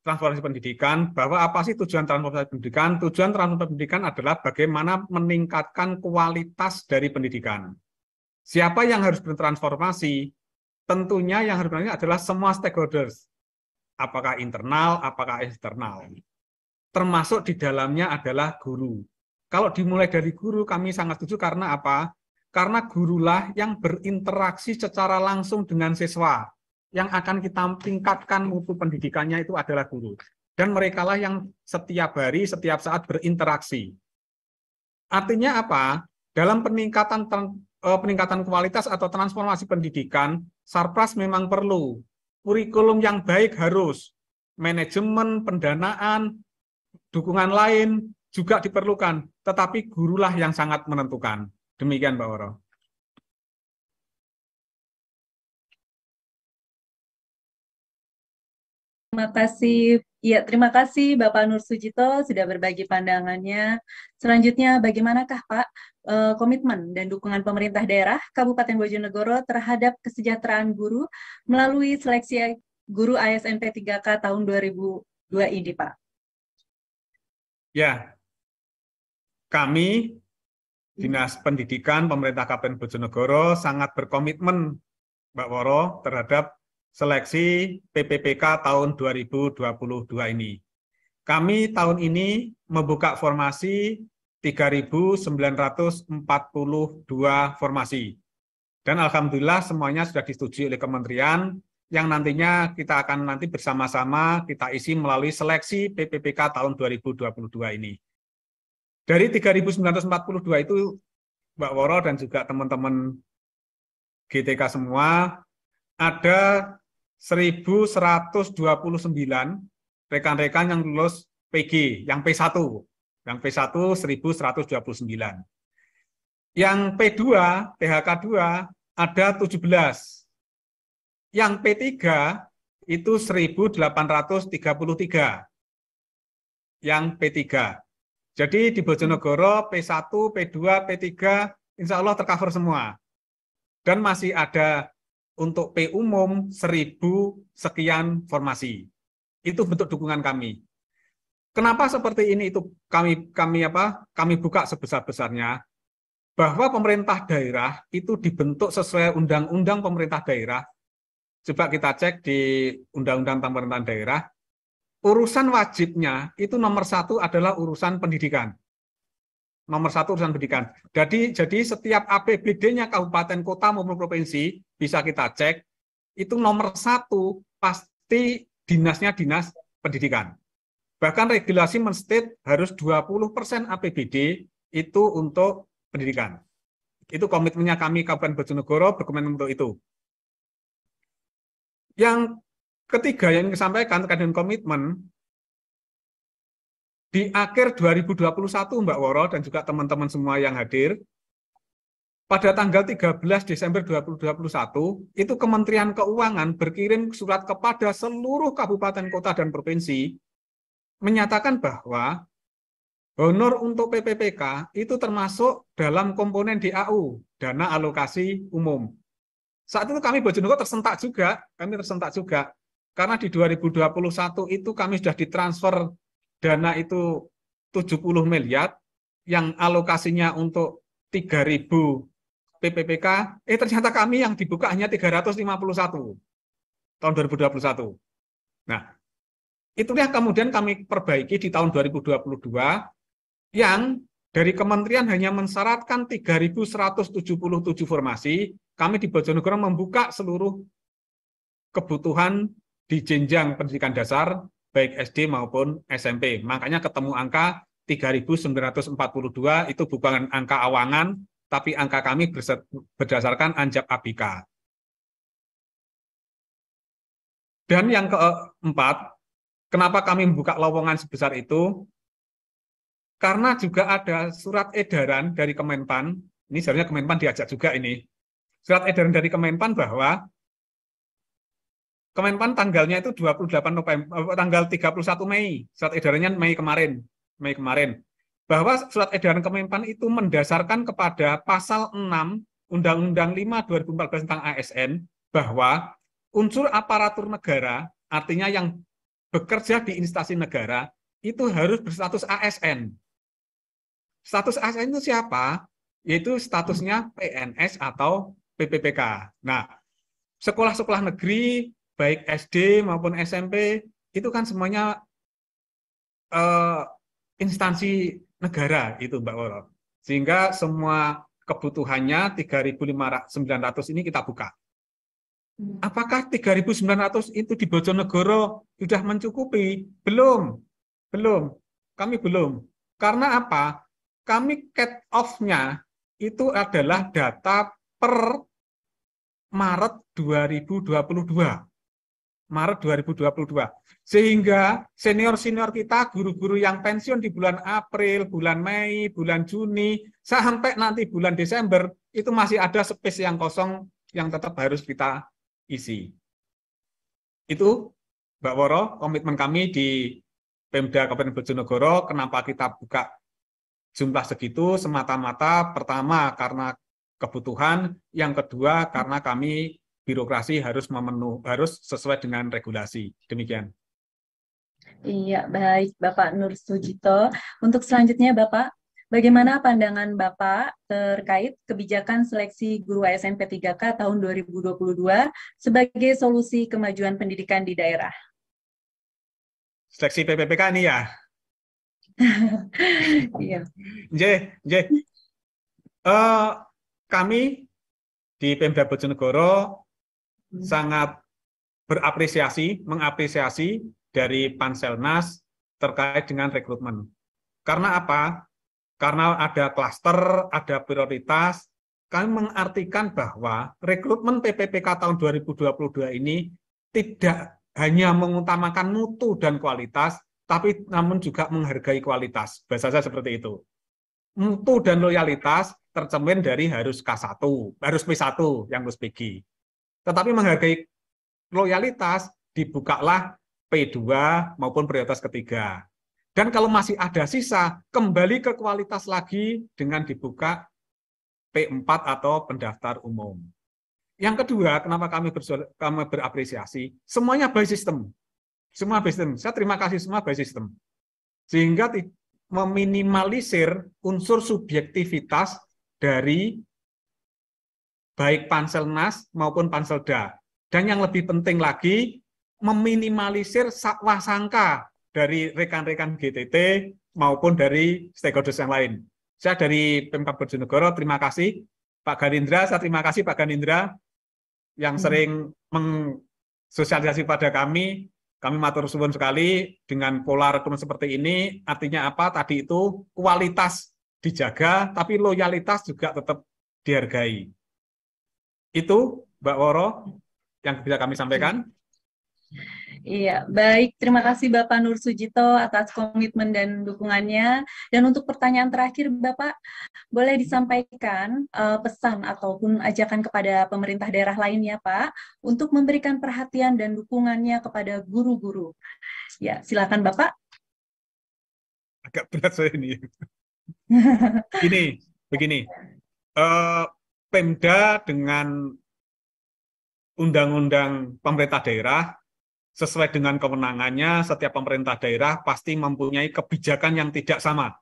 transformasi pendidikan, bahwa apa sih tujuan transformasi pendidikan? Tujuan transformasi pendidikan adalah bagaimana meningkatkan kualitas dari pendidikan. Siapa yang harus bertransformasi? Tentunya yang harus bertransformasi adalah semua stakeholders. Apakah internal, apakah eksternal. Termasuk di dalamnya adalah guru. Kalau dimulai dari guru, kami sangat setuju karena apa? Karena gurulah yang berinteraksi secara langsung dengan siswa. Yang akan kita tingkatkan mutu pendidikannya itu adalah guru. Dan merekalah yang setiap hari, setiap saat berinteraksi. Artinya apa? Dalam peningkatan kualitas atau transformasi pendidikan, Sarpras memang perlu. Kurikulum yang baik harus. Manajemen, pendanaan, dukungan lain juga diperlukan. Tetapi gurulah yang sangat menentukan. Demikian Mbak Woro. Terima kasih Bapak Nur Sujito sudah berbagi pandangannya. Selanjutnya, bagaimanakah Pak komitmen dan dukungan pemerintah daerah Kabupaten Bojonegoro terhadap kesejahteraan guru melalui seleksi guru ASNP 3K tahun 2002 ini, Pak? Ya, kami Dinas Pendidikan Pemerintah Kabupaten Bojonegoro sangat berkomitmen, Mbak Woro, terhadap seleksi PPPK tahun 2022 ini. Kami tahun ini membuka formasi 3.942 formasi. Dan alhamdulillah semuanya sudah disetujui oleh kementerian yang nantinya kita akan nanti bersama-sama kita isi melalui seleksi PPPK tahun 2022 ini. Dari 3.942 itu, Mbak Woro dan juga teman-teman GTK semua, ada 1.129 rekan-rekan yang lulus PG, yang P1. Yang P1 1.129. Yang P2, THK2 ada 17. Yang P3 itu 1.833. Yang P3. Jadi di Bojonegoro P1, P2, P3 insya Allah tercover semua. Dan masih ada untuk P umum 1.000 sekian formasi. Itu bentuk dukungan kami. Kenapa seperti ini? Itu kami buka sebesar-besarnya bahwa pemerintah daerah itu dibentuk sesuai undang-undang pemerintah daerah. Coba kita cek di undang-undang pemerintahan daerah, urusan wajibnya itu nomor 1 adalah urusan pendidikan. Nomor 1 urusan pendidikan. Jadi setiap APBD-nya kabupaten, kota maupun provinsi bisa kita cek, itu nomor 1 pasti dinasnya dinas pendidikan. Bahkan regulasi men-state harus 20% APBD itu untuk pendidikan. Itu komitmennya kami Kabupaten Bojonegoro berkomitmen untuk itu. Yang ketiga yang disampaikan terkait dengan komitmen, di akhir 2021 Mbak Woro dan juga teman-teman semua yang hadir, pada tanggal 13 Desember 2021, itu Kementerian Keuangan berkirim surat kepada seluruh kabupaten, kota, dan provinsi, menyatakan bahwa honor untuk PPPK itu termasuk dalam komponen DAU, dana alokasi umum. Saat itu kami Bojonegoro tersentak juga, karena di 2021 itu kami sudah ditransfer dana itu 70 miliar, yang alokasinya untuk 3.000 PPPK, ternyata kami yang dibuka hanya 351 tahun 2021. Nah, itulah kemudian kami perbaiki di tahun 2022, yang dari kementerian hanya mensyaratkan 3.177 formasi, kami di Bojonegoro membuka seluruh kebutuhan di jenjang pendidikan dasar, baik SD maupun SMP. Makanya ketemu angka 3.942, itu bukan angka awangan, tapi angka kami berdasarkan Anjap ABK. Dan yang keempat, kenapa kami membuka lowongan sebesar itu? Karena juga ada surat edaran dari Kemenpan, ini sebenarnya Kemenpan diajak juga ini, surat edaran dari Kemenpan bahwa Kemenpan tanggalnya itu 28 November, tanggal 31 Mei, surat edarannya Mei kemarin, bahwa surat edaran Kemenpan itu mendasarkan kepada pasal 6 Undang-Undang 5 2014 tentang ASN, bahwa unsur aparatur negara, artinya yang bekerja di instansi negara, itu harus berstatus ASN. Status ASN itu siapa? Yaitu statusnya PNS atau PPPK. Nah, sekolah-sekolah negeri, baik SD maupun SMP, itu kan semuanya instansi negara itu, Mbak Woro. Sehingga semua kebutuhannya 3.900 ini kita buka. Apakah 3.900 itu di Bojonegoro sudah mencukupi? Belum. Kami belum. Karena apa? Kami cut off-nya itu adalah data per Maret 2022. Sehingga senior-senior kita, guru-guru yang pensiun di bulan April, bulan Mei, bulan Juni, sampai nanti bulan Desember, itu masih ada space yang kosong yang tetap harus kita isi. Itu, Mbak Woro, komitmen kami di Pemda Kabupaten Bojonegoro, kenapa kita buka jumlah segitu, semata-mata pertama karena kebutuhan, yang kedua karena kami birokrasi harus sesuai dengan regulasi. Demikian. Iya, baik Bapak Nur Sujito. Untuk selanjutnya Bapak, bagaimana pandangan Bapak terkait kebijakan seleksi guru ASN P3K tahun 2022 sebagai solusi kemajuan pendidikan di daerah? Seleksi PPPK ini ya. Iya. Kami di Pemda Bojonegoro sangat mengapresiasi dari Panselnas terkait dengan rekrutmen. Karena apa? Karena ada klaster, ada prioritas. Kami mengartikan bahwa rekrutmen PPPK tahun 2022 ini tidak hanya mengutamakan mutu dan kualitas, tapi namun juga menghargai kualitas. Bahasa saya seperti itu. Mutu dan loyalitas tercermin dari harus K1, harus P1 yang harus PG. Tetapi menghargai loyalitas dibukalah P2 maupun prioritas ketiga. Dan kalau masih ada sisa, kembali ke kualitas lagi dengan dibuka P4 atau pendaftar umum. Yang kedua, kenapa kami berapresiasi, semuanya by system. Semua by system. Saya terima kasih semua by system. Sehingga meminimalisir unsur subjektivitas dari baik Panselnas maupun Panselda. Dan yang lebih penting lagi, meminimalisir sakwasangka dari rekan-rekan GTT maupun dari stakeholders yang lain. Saya dari Pemkab Bojonegoro, terima kasih. Pak Ganindra, saya terima kasih Pak Ganindra yang sering mensosialisasi pada kami matur suwun sekali dengan pola rekrutmen seperti ini. Artinya apa? Tadi itu kualitas dijaga, tapi loyalitas juga tetap dihargai. Itu Mbak Woro yang bisa kami sampaikan. Iya, baik. Terima kasih Bapak Nur Sujito atas komitmen dan dukungannya. Dan untuk pertanyaan terakhir, Bapak, boleh disampaikan pesan ataupun ajakan kepada pemerintah daerah lainnya, Pak, untuk memberikan perhatian dan dukungannya kepada guru-guru. Ya, silakan Bapak. Agak berat saya ini. Begini. Pemda dengan undang-undang pemerintah daerah sesuai dengan kewenangannya, setiap pemerintah daerah pasti mempunyai kebijakan yang tidak sama,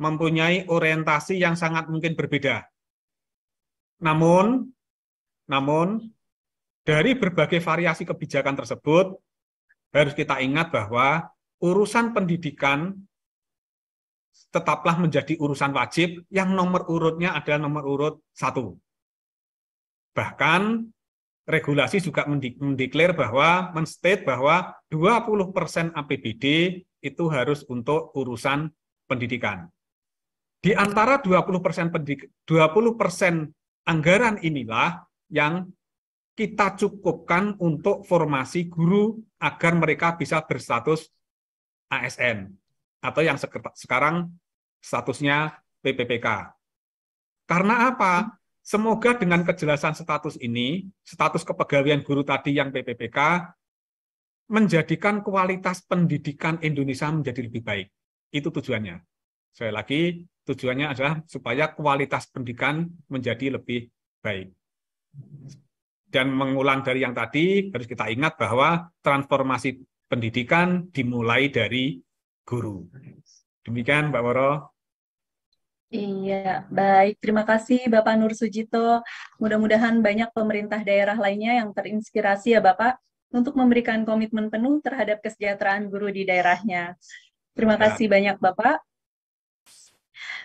mempunyai orientasi yang sangat mungkin berbeda. Namun dari berbagai variasi kebijakan tersebut harus kita ingat bahwa urusan pendidikan tetaplah menjadi urusan wajib yang nomor urutnya adalah nomor urut 1. Bahkan regulasi juga mendeklar bahwa, menstate bahwa 20% APBD itu harus untuk urusan pendidikan. Di antara 20% anggaran inilah yang kita cukupkan untuk formasi guru agar mereka bisa berstatus ASN atau yang sekarang statusnya PPPK. Karena apa? Semoga dengan kejelasan status ini, status kepegawaian guru tadi yang PPPK, menjadikan kualitas pendidikan Indonesia menjadi lebih baik. Itu tujuannya. Sekali lagi, tujuannya adalah supaya kualitas pendidikan menjadi lebih baik. Dan mengulang dari yang tadi, harus kita ingat bahwa transformasi pendidikan dimulai dari guru. Demikian, Mbak Woro. Iya, baik. Terima kasih Bapak Nur Sujito. Mudah-mudahan banyak pemerintah daerah lainnya yang terinspirasi ya Bapak untuk memberikan komitmen penuh terhadap kesejahteraan guru di daerahnya. Terima kasih banyak Bapak.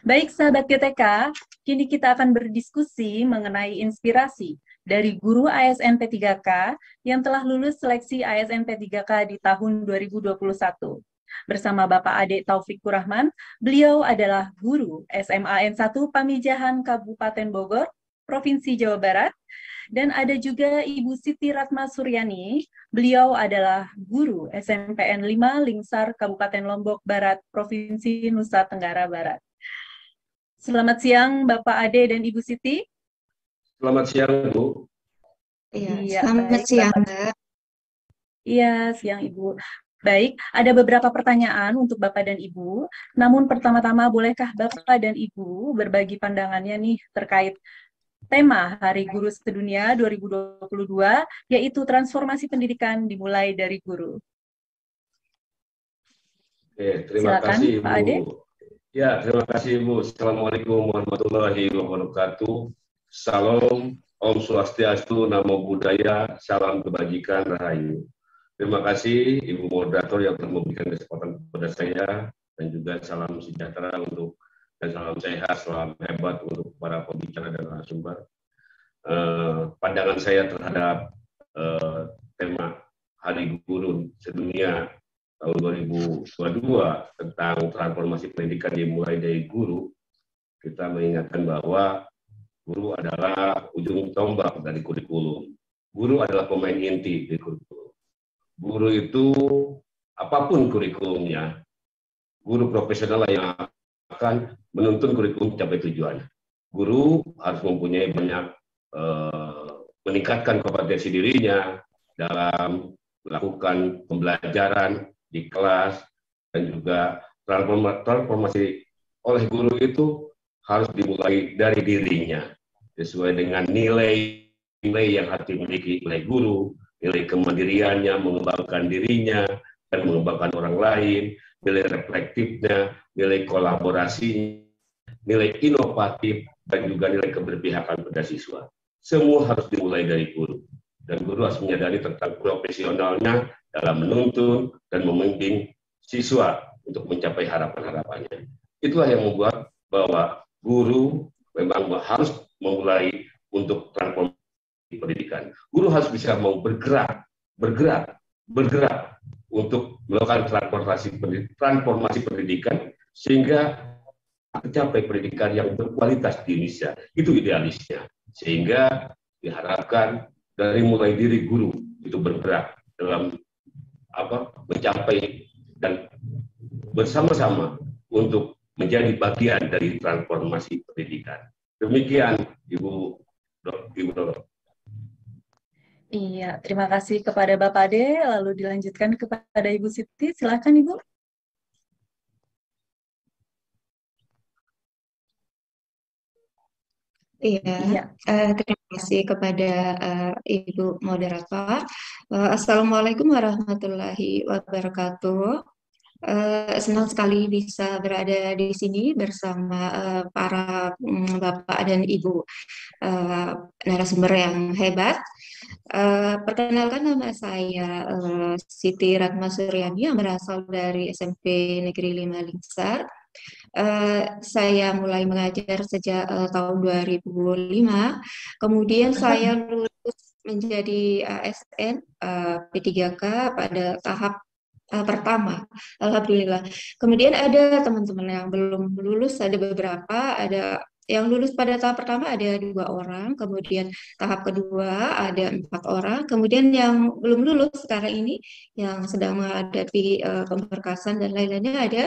Baik sahabat GTK, kini kita akan berdiskusi mengenai inspirasi dari guru ASN P3K yang telah lulus seleksi ASN P3K di tahun 2021. Bersama Bapak Ade Taufikur Rahman, beliau adalah guru SMA N1 Pamijahan Kabupaten Bogor, Provinsi Jawa Barat, dan ada juga Ibu Siti Ratma Suryani, beliau adalah guru SMPN 5 Lingsar Kabupaten Lombok Barat, Provinsi Nusa Tenggara Barat. Selamat siang Bapak Ade dan Ibu Siti. Selamat siang, Bu. Iya, selamat siang, Mbak. Iya, siang Ibu. Baik, ada beberapa pertanyaan untuk Bapak dan Ibu. Namun pertama-tama bolehkah Bapak dan Ibu berbagi pandangannya nih terkait tema Hari Guru Sedunia 2022, yaitu transformasi pendidikan dimulai dari guru. Oke, terima Silakan, kasih Pak Ibu. Ade. Ya, terima kasih Ibu. Assalamualaikum warahmatullahi wabarakatuh. Salam, Om Swastiastu, Namo Buddhaya, salam kebajikan, rahayu. Terima kasih Ibu Moderator yang telah memberikan kesempatan kepada saya, dan juga salam sejahtera untuk dan salam sehat, salam hebat untuk para pembicara dan narasumber. Pandangan saya terhadap tema Hari Guru Sedunia tahun 2022 tentang transformasi pendidikan dimulai dari guru, kita mengingatkan bahwa guru adalah ujung tombak dari kurikulum. Guru adalah pemain inti di kurikulum. Guru itu apapun kurikulumnya, guru profesional yang akan menuntun kurikulum mencapai tujuan. Guru harus mempunyai banyak meningkatkan kompetensi dirinya dalam melakukan pembelajaran di kelas, dan juga transformasi oleh guru itu harus dimulai dari dirinya sesuai dengan nilai yang harus dimiliki oleh guru, nilai kemandiriannya, mengembangkan dirinya dan mengembangkan orang lain, nilai reflektifnya, nilai kolaborasi, nilai inovatif, dan juga nilai keberpihakan pada siswa. Semua harus dimulai dari guru, dan guru harus menyadari tentang profesionalnya dalam menuntun dan membimbing siswa untuk mencapai harapan-harapannya. Itulah yang membuat bahwa guru memang harus memulai untuk transformasi pendidikan. Guru harus bisa mau bergerak untuk melakukan transformasi pendidikan sehingga mencapai pendidikan yang berkualitas di Indonesia. Itu idealisnya. Sehingga diharapkan dari mulai diri guru itu bergerak dalam mencapai dan bersama-sama untuk menjadi bagian dari transformasi pendidikan. Demikian Ibu Doro. Iya, terima kasih kepada Bapak Ade. Lalu dilanjutkan kepada Ibu Siti. Silakan Ibu. Iya, terima kasih kepada Ibu Moderator. Assalamualaikum warahmatullahi wabarakatuh. Senang sekali bisa berada di sini bersama para Bapak dan Ibu narasumber yang hebat. Perkenalkan, nama saya Siti Ratma Suryani yang berasal dari SMP Negeri 5 Lingsar. Saya mulai mengajar sejak tahun 2005. Kemudian saya lulus menjadi ASN P3K pada tahap pertama, alhamdulillah. Kemudian ada teman-teman yang belum lulus, ada beberapa, ada yang lulus pada tahap pertama ada 2 orang, kemudian tahap kedua ada 4 orang, kemudian yang belum lulus sekarang ini yang sedang menghadapi pemberkasan dan lain-lainnya ada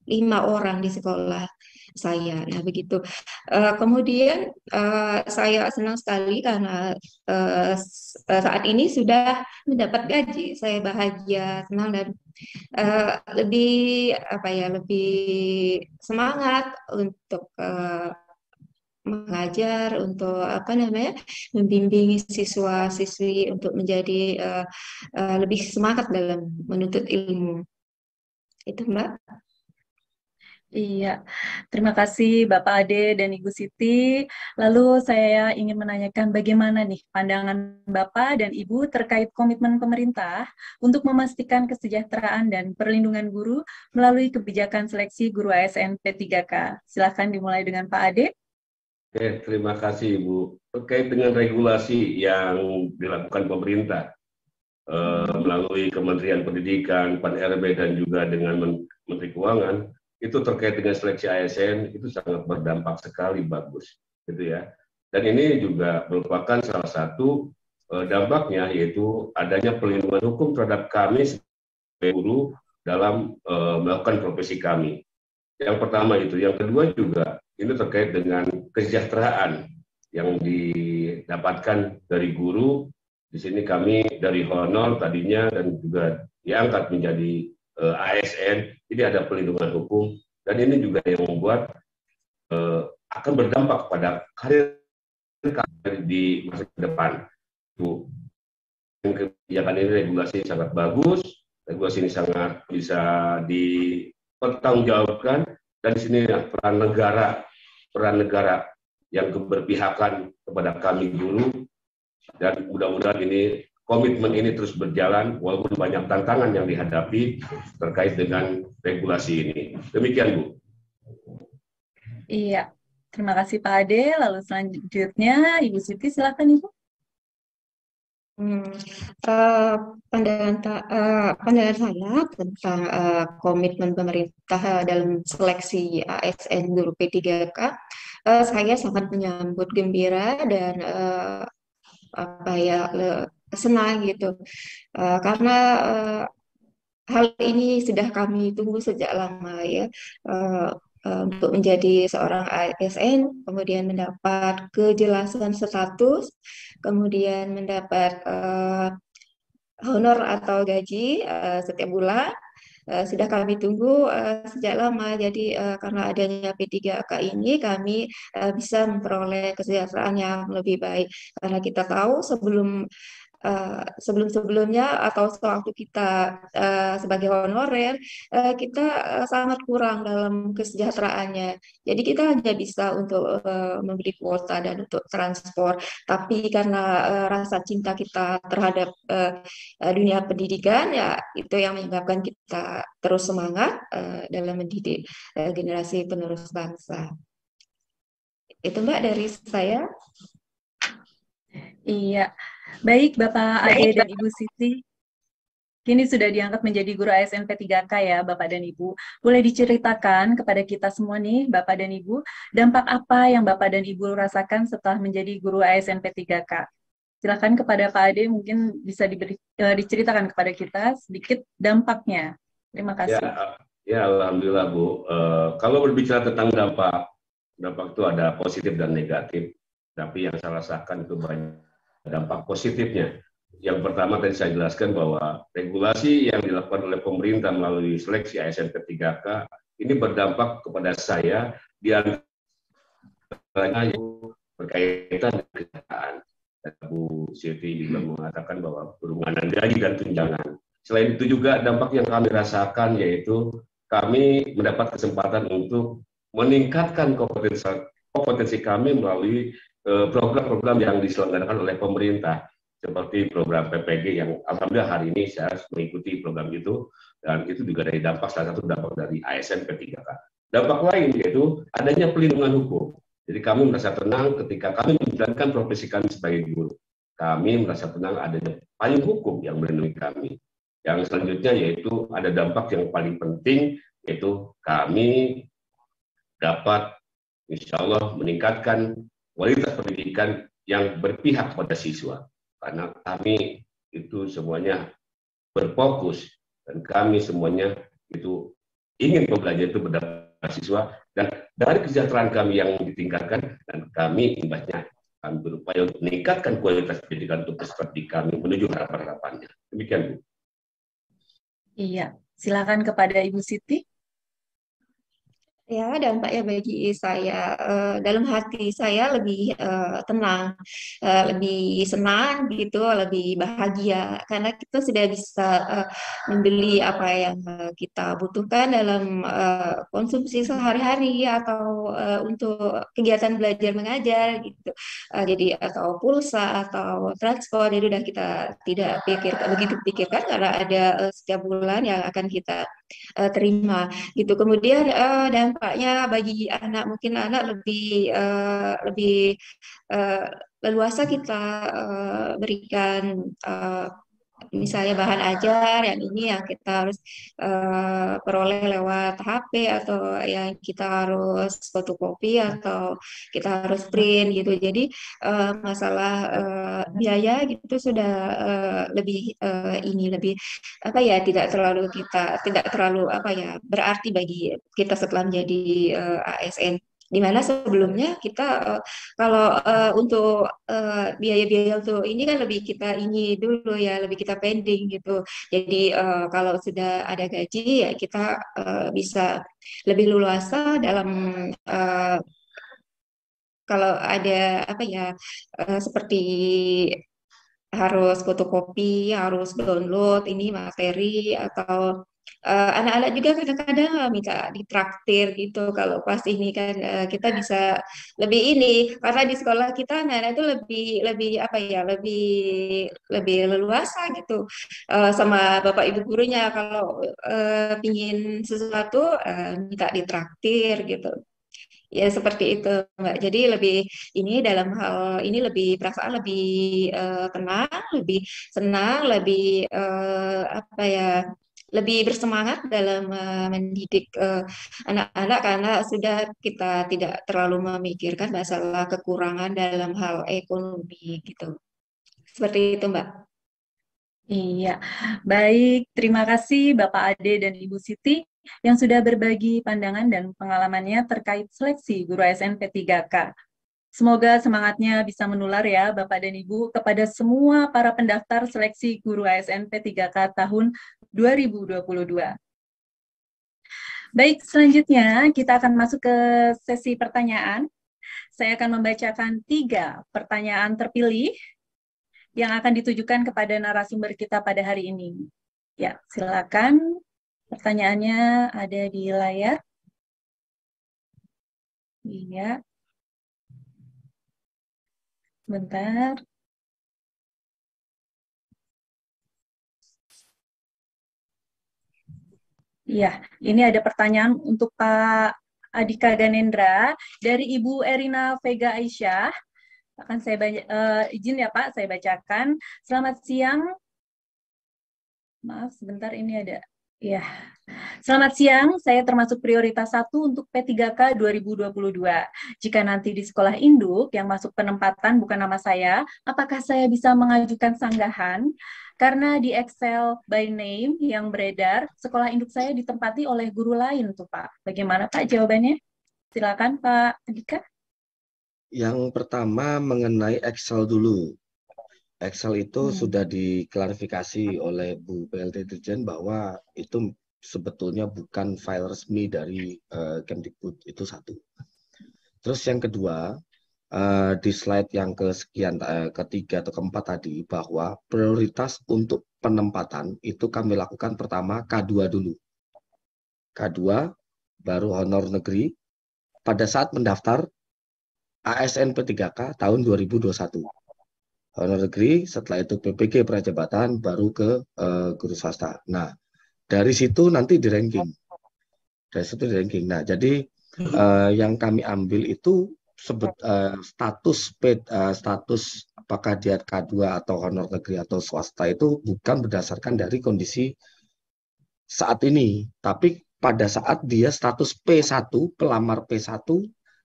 5 orang di sekolah saya. Nah, begitu. Kemudian saya senang sekali karena saat ini sudah mendapat gaji. Saya bahagia, senang, dan lebih semangat untuk mengajar, untuk membimbing siswa-siswi untuk menjadi lebih semangat dalam menuntut ilmu. Itu, Mbak. Iya, terima kasih Bapak Ade dan Ibu Siti. Lalu saya ingin menanyakan bagaimana nih pandangan Bapak dan Ibu terkait komitmen pemerintah untuk memastikan kesejahteraan dan perlindungan guru melalui kebijakan seleksi guru ASN P3K. Silakan dimulai dengan Pak Ade. Oke, terima kasih Ibu. Terkait dengan regulasi yang dilakukan pemerintah melalui Kementerian Pendidikan, Pan-RB, dan juga dengan Menteri Keuangan, itu terkait dengan seleksi ASN itu sangat berdampak sekali bagus, gitu ya. Dan ini juga merupakan salah satu dampaknya, yaitu adanya perlindungan hukum terhadap kami sebagai guru dalam melakukan profesi kami. Yang pertama itu. Yang kedua juga ini terkait dengan kesejahteraan yang didapatkan dari guru. Di sini kami dari honor tadinya dan juga diangkat menjadi ASN, ini ada perlindungan hukum, dan ini juga yang membuat akan berdampak pada karir di masa depan. Bu, kebijakan ini regulasi sangat bagus, regulasi ini sangat bisa dipertanggungjawabkan, dan di sini peran negara yang keberpihakan kepada kami guru, dan mudah-mudahan ini komitmen ini terus berjalan walaupun banyak tantangan yang dihadapi terkait dengan regulasi ini. Demikian, Bu. Iya, terima kasih Pak Ade. Lalu selanjutnya Ibu Siti, silakan Ibu. Pandangan saya tentang komitmen pemerintah dalam seleksi ASN guru P3K, saya sangat menyambut gembira dan senang gitu, karena hal ini sudah kami tunggu sejak lama ya. Untuk menjadi seorang ASN, kemudian mendapat kejelasan status, kemudian mendapat honor atau gaji setiap bulan, sudah kami tunggu sejak lama. Jadi karena adanya P3K ini, kami bisa memperoleh kesejahteraan yang lebih baik. Karena kita tahu sebelum-sebelumnya atau sewaktu kita sebagai honorer, kita sangat kurang dalam kesejahteraannya. Jadi kita hanya bisa untuk memberi kuota dan untuk transport. Tapi karena rasa cinta kita terhadap dunia pendidikan, ya itu yang menyebabkan kita terus semangat dalam mendidik generasi penerus bangsa. Itu Mbak dari saya. Iya, baik Bapak Ade dan Ibu Siti. Kini sudah diangkat menjadi guru ASN P3K ya Bapak dan Ibu. Boleh diceritakan kepada kita semua nih Bapak dan Ibu, dampak apa yang Bapak dan Ibu rasakan setelah menjadi guru ASN P3K? Silakan kepada Pak Ade, mungkin bisa diceritakan kepada kita sedikit dampaknya. Terima kasih. Ya Alhamdulillah Bu. Kalau berbicara tentang dampak itu ada positif dan negatif. Tapi yang saya rasakan itu banyak dampak positifnya. Yang pertama tadi saya jelaskan bahwa regulasi yang dilakukan oleh pemerintah melalui seleksi ASN P3K ini berdampak kepada saya di antaranya berkaitan dengan kesejahteraan. Bu Siti juga mengatakan bahwa perumahan gaji dan tunjangan. Selain itu juga dampak yang kami rasakan yaitu kami mendapat kesempatan untuk meningkatkan kompetensi kami melalui program-program yang diselenggarakan oleh pemerintah, seperti program PPG yang alhamdulillah hari ini saya mengikuti program itu, dan itu juga dari salah satu dampak dari ASN P3K. Dampak lain yaitu adanya pelindungan hukum. Jadi kami merasa tenang ketika kami menjalankan profesi kami sebagai guru. Kami merasa tenang adanya payung hukum yang melindungi kami. Yang selanjutnya yaitu ada dampak yang paling penting, yaitu kami dapat insya Allah meningkatkan kualitas pendidikan yang berpihak pada siswa. Karena kami itu semuanya berfokus dan kami semuanya itu ingin pembelajaran itu berdampak siswa, dan dari kesejahteraan kami yang ditingkatkan, dan kami imbasnya kami berupaya untuk meningkatkan kualitas pendidikan untuk peserta didik kami menuju harapan-harapannya. Demikian Bu. Iya, silakan kepada Ibu Siti. Ya, dampaknya bagi saya, dalam hati saya lebih tenang, lebih senang gitu, lebih bahagia karena kita sudah bisa membeli apa yang kita butuhkan dalam konsumsi sehari-hari atau untuk kegiatan belajar mengajar gitu. Jadi atau pulsa atau transport itu sudah kita tidak begitu pikirkan karena ada setiap bulan yang akan kita terima gitu. Kemudian dampaknya bagi anak, mungkin anak lebih leluasa kita berikan misalnya bahan ajar yang ini yang kita harus peroleh lewat HP atau yang kita harus fotokopi atau kita harus print gitu. Jadi masalah biaya gitu sudah lebih lebih apa ya, tidak terlalu apa ya berarti bagi kita setelah menjadi ASN. Di mana sebelumnya kita kalau untuk biaya-biaya untuk ini kan lebih kita ini dulu ya, lebih kita pending gitu. Jadi kalau sudah ada gaji ya kita bisa lebih leluasa dalam kalau ada apa ya seperti harus fotokopi, harus download ini materi atau anak-anak juga kadang-kadang minta ditraktir gitu. Kalau pas ini kan kita bisa lebih ini karena di sekolah kita anak-anak itu lebih lebih apa ya lebih lebih leluasa gitu sama bapak ibu gurunya kalau pingin sesuatu minta ditraktir gitu. Ya seperti itu Mbak. Jadi lebih ini dalam hal ini lebih perasaan lebih tenang, lebih senang, lebih apa ya, lebih bersemangat dalam mendidik anak-anak karena sudah kita tidak terlalu memikirkan masalah kekurangan dalam hal ekonomi gitu. Seperti itu Mbak. Iya, baik. Terima kasih Bapak Ade dan Ibu Siti yang sudah berbagi pandangan dan pengalamannya terkait seleksi guru ASN P3K. Semoga semangatnya bisa menular ya Bapak dan Ibu kepada semua para pendaftar seleksi guru ASN P3K tahun 2022. Baik, selanjutnya kita akan masuk ke sesi pertanyaan. Saya akan membacakan 3 pertanyaan terpilih yang akan ditujukan kepada narasumber kita pada hari ini. Ya, silakan. Pertanyaannya ada di layar. Iya. Bentar. Iya, ini ada pertanyaan untuk Pak Adhika Ganendra dari Ibu Erina Vega Aisyah. Akan saya izin ya Pak, saya bacakan. Selamat siang. Maaf, sebentar ini ada. Ya. Selamat siang, saya termasuk prioritas 1 untuk P3K 2022. Jika nanti di sekolah induk yang masuk penempatan bukan nama saya, apakah saya bisa mengajukan sanggahan? Karena di Excel by name yang beredar, sekolah induk saya ditempati oleh guru lain tuh Pak. Bagaimana Pak jawabannya? Silakan Pak Andika. Yang pertama mengenai Excel dulu. Excel itu sudah diklarifikasi oleh Bu PLT Dirjen bahwa itu sebetulnya bukan file resmi dari Kemdikbud, itu satu. Terus yang kedua, di slide yang ketiga atau keempat tadi, bahwa prioritas untuk penempatan itu kami lakukan pertama K2 dulu. K2, baru honor negeri, pada saat mendaftar ASN P3K tahun 2021. Honor negeri, setelah itu PPG prajabatan, baru ke guru swasta. Nah, dari situ nanti di ranking. Dari situ di ranking. Nah, jadi yang kami ambil itu status apakah dia K2 atau honor negeri atau swasta itu bukan berdasarkan dari kondisi saat ini, tapi pada saat dia status P1, pelamar P1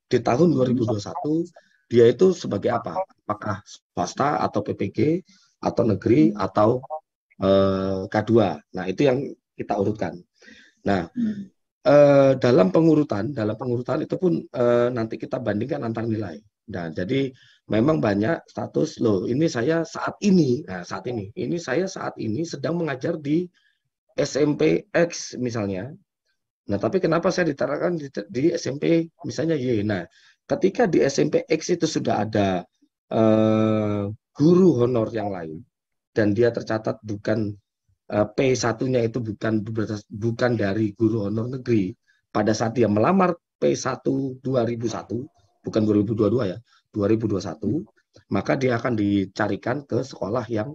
di tahun 2021, dia itu sebagai apa? Apakah swasta atau PPG atau negeri atau K2. Nah, itu yang kita urutkan. Nah, dalam pengurutan itu pun nanti kita bandingkan antar nilai. Nah, jadi memang banyak status loh. Ini saya saat ini, saya saat ini sedang mengajar di SMP X misalnya. Nah, tapi kenapa saya ditaruhkan di SMP misalnya Y? Nah, ketika di SMP X itu sudah ada guru honor yang lain dan dia tercatat bukan P1-nya itu bukan dari guru honor negeri. Pada saat dia melamar P1 2001, bukan 2022 ya, 2021, maka dia akan dicarikan ke sekolah yang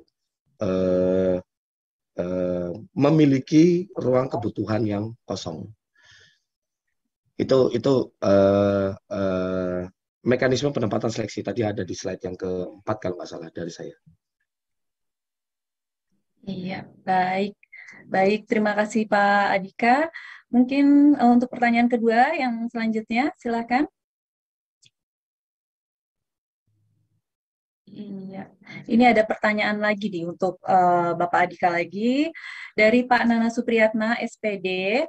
memiliki ruang kebutuhan yang kosong. Itu mekanisme penempatan seleksi tadi ada di slide yang keempat kalau nggak salah dari saya. Iya, baik. Baik, terima kasih Pak Adhika. Mungkin untuk pertanyaan kedua yang selanjutnya, silakan. Iya, ini ada pertanyaan lagi nih untuk Bapak Adhika lagi dari Pak Nana Supriyatna SPD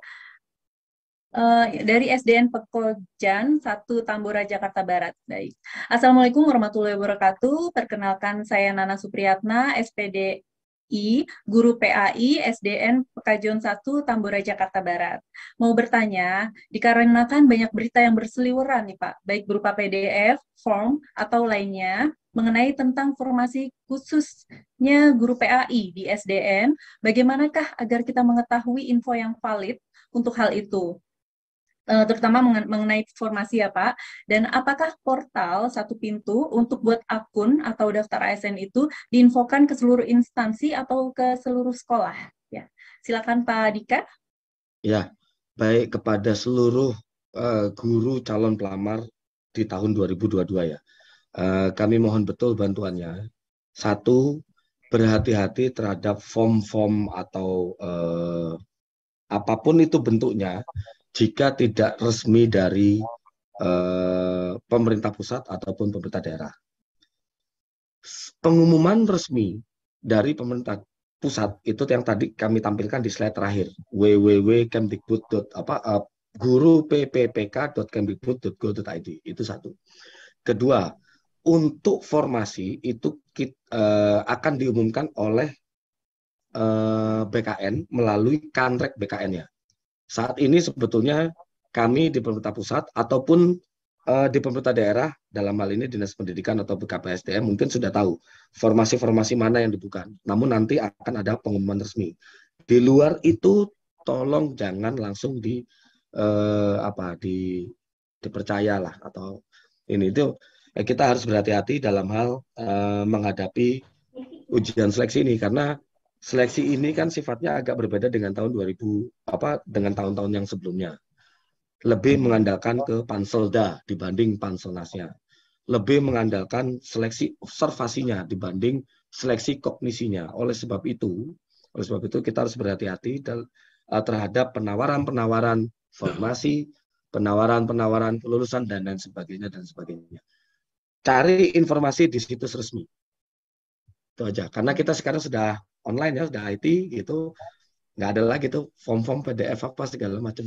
dari SDN Pekojan 1 Tambora Jakarta Barat. Baik. Assalamualaikum warahmatullahi wabarakatuh. Perkenalkan saya Nana Supriyatna SPD I, guru PAI SDN Pekajon 1 Tambora Jakarta Barat. Mau bertanya, dikarenakan banyak berita yang berseliweran nih Pak, baik berupa PDF, form, atau lainnya, mengenai tentang formasi khususnya guru PAI di SDN, bagaimanakah agar kita mengetahui info yang valid untuk hal itu? Terutama mengenai formasi ya Pak, dan apakah portal satu pintu untuk buat akun atau daftar ASN itu diinfokan ke seluruh instansi atau ke seluruh sekolah? Ya, silakan Pak Dika. Ya, baik kepada seluruh guru calon pelamar di tahun 2022 ya. Kami mohon betul bantuannya. Satu, berhati-hati terhadap form-form atau apapun itu bentuknya, jika tidak resmi dari pemerintah pusat ataupun pemerintah daerah. Pengumuman resmi dari pemerintah pusat itu yang tadi kami tampilkan di slide terakhir, guru.pppk.kemdikbud.go.id, itu satu. Kedua, untuk formasi itu akan diumumkan oleh BKN melalui Kanrek BKN-nya. Saat ini sebetulnya kami di pemerintah pusat ataupun di pemerintah daerah, dalam hal ini Dinas Pendidikan atau BKPSDM mungkin sudah tahu formasi-formasi mana yang dibuka. Namun nanti akan ada pengumuman resmi. Di luar itu tolong jangan langsung dipercayalah atau ini itu kita harus berhati-hati dalam hal menghadapi ujian seleksi ini, karena seleksi ini kan sifatnya agak berbeda dengan tahun dengan tahun-tahun yang sebelumnya. Lebih mengandalkan ke Panselda dibanding Panselnasnya. Lebih mengandalkan seleksi observasinya dibanding seleksi kognisinya. Oleh sebab itu kita harus berhati-hati terhadap penawaran-penawaran formasi, penawaran-penawaran kelulusan dan lain sebagainya dan sebagainya. Cari informasi di situs resmi. Itu aja. Karena kita sekarang sudah online ya, sudah IT gitu, nggak ada lagi tuh form-form PDF apa segala macam.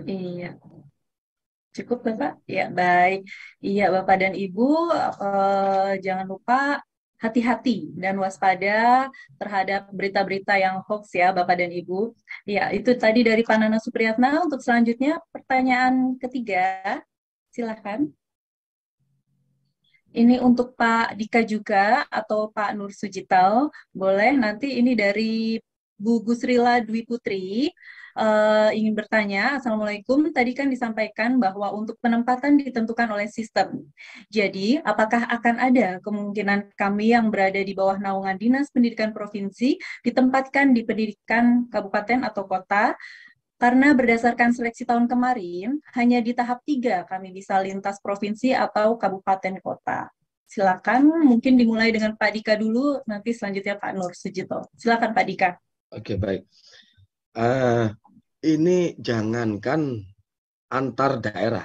Iya, cukup Bapak. Ya baik. Iya Bapak dan Ibu, jangan lupa hati-hati dan waspada terhadap berita-berita yang hoax ya Bapak dan Ibu. Ya itu tadi dari Pak Nana Supriyatna. Untuk selanjutnya pertanyaan ketiga, silakan. Ini untuk Pak Dika juga atau Pak Nur Sujital, boleh. Nanti ini dari Bu Gusrila Dwi Putri, ingin bertanya, Assalamualaikum, tadi kan disampaikan bahwa untuk penempatan ditentukan oleh sistem. Jadi, apakah akan ada kemungkinan kami yang berada di bawah naungan Dinas Pendidikan Provinsi ditempatkan di pendidikan kabupaten atau kota? Karena berdasarkan seleksi tahun kemarin, hanya di tahap 3 kami bisa lintas provinsi atau kabupaten kota. Silakan, mungkin dimulai dengan Pak Dika dulu, nanti selanjutnya Pak Nur Sujito. Silakan Pak Dika. Oke, baik. Ini jangankan antar daerah.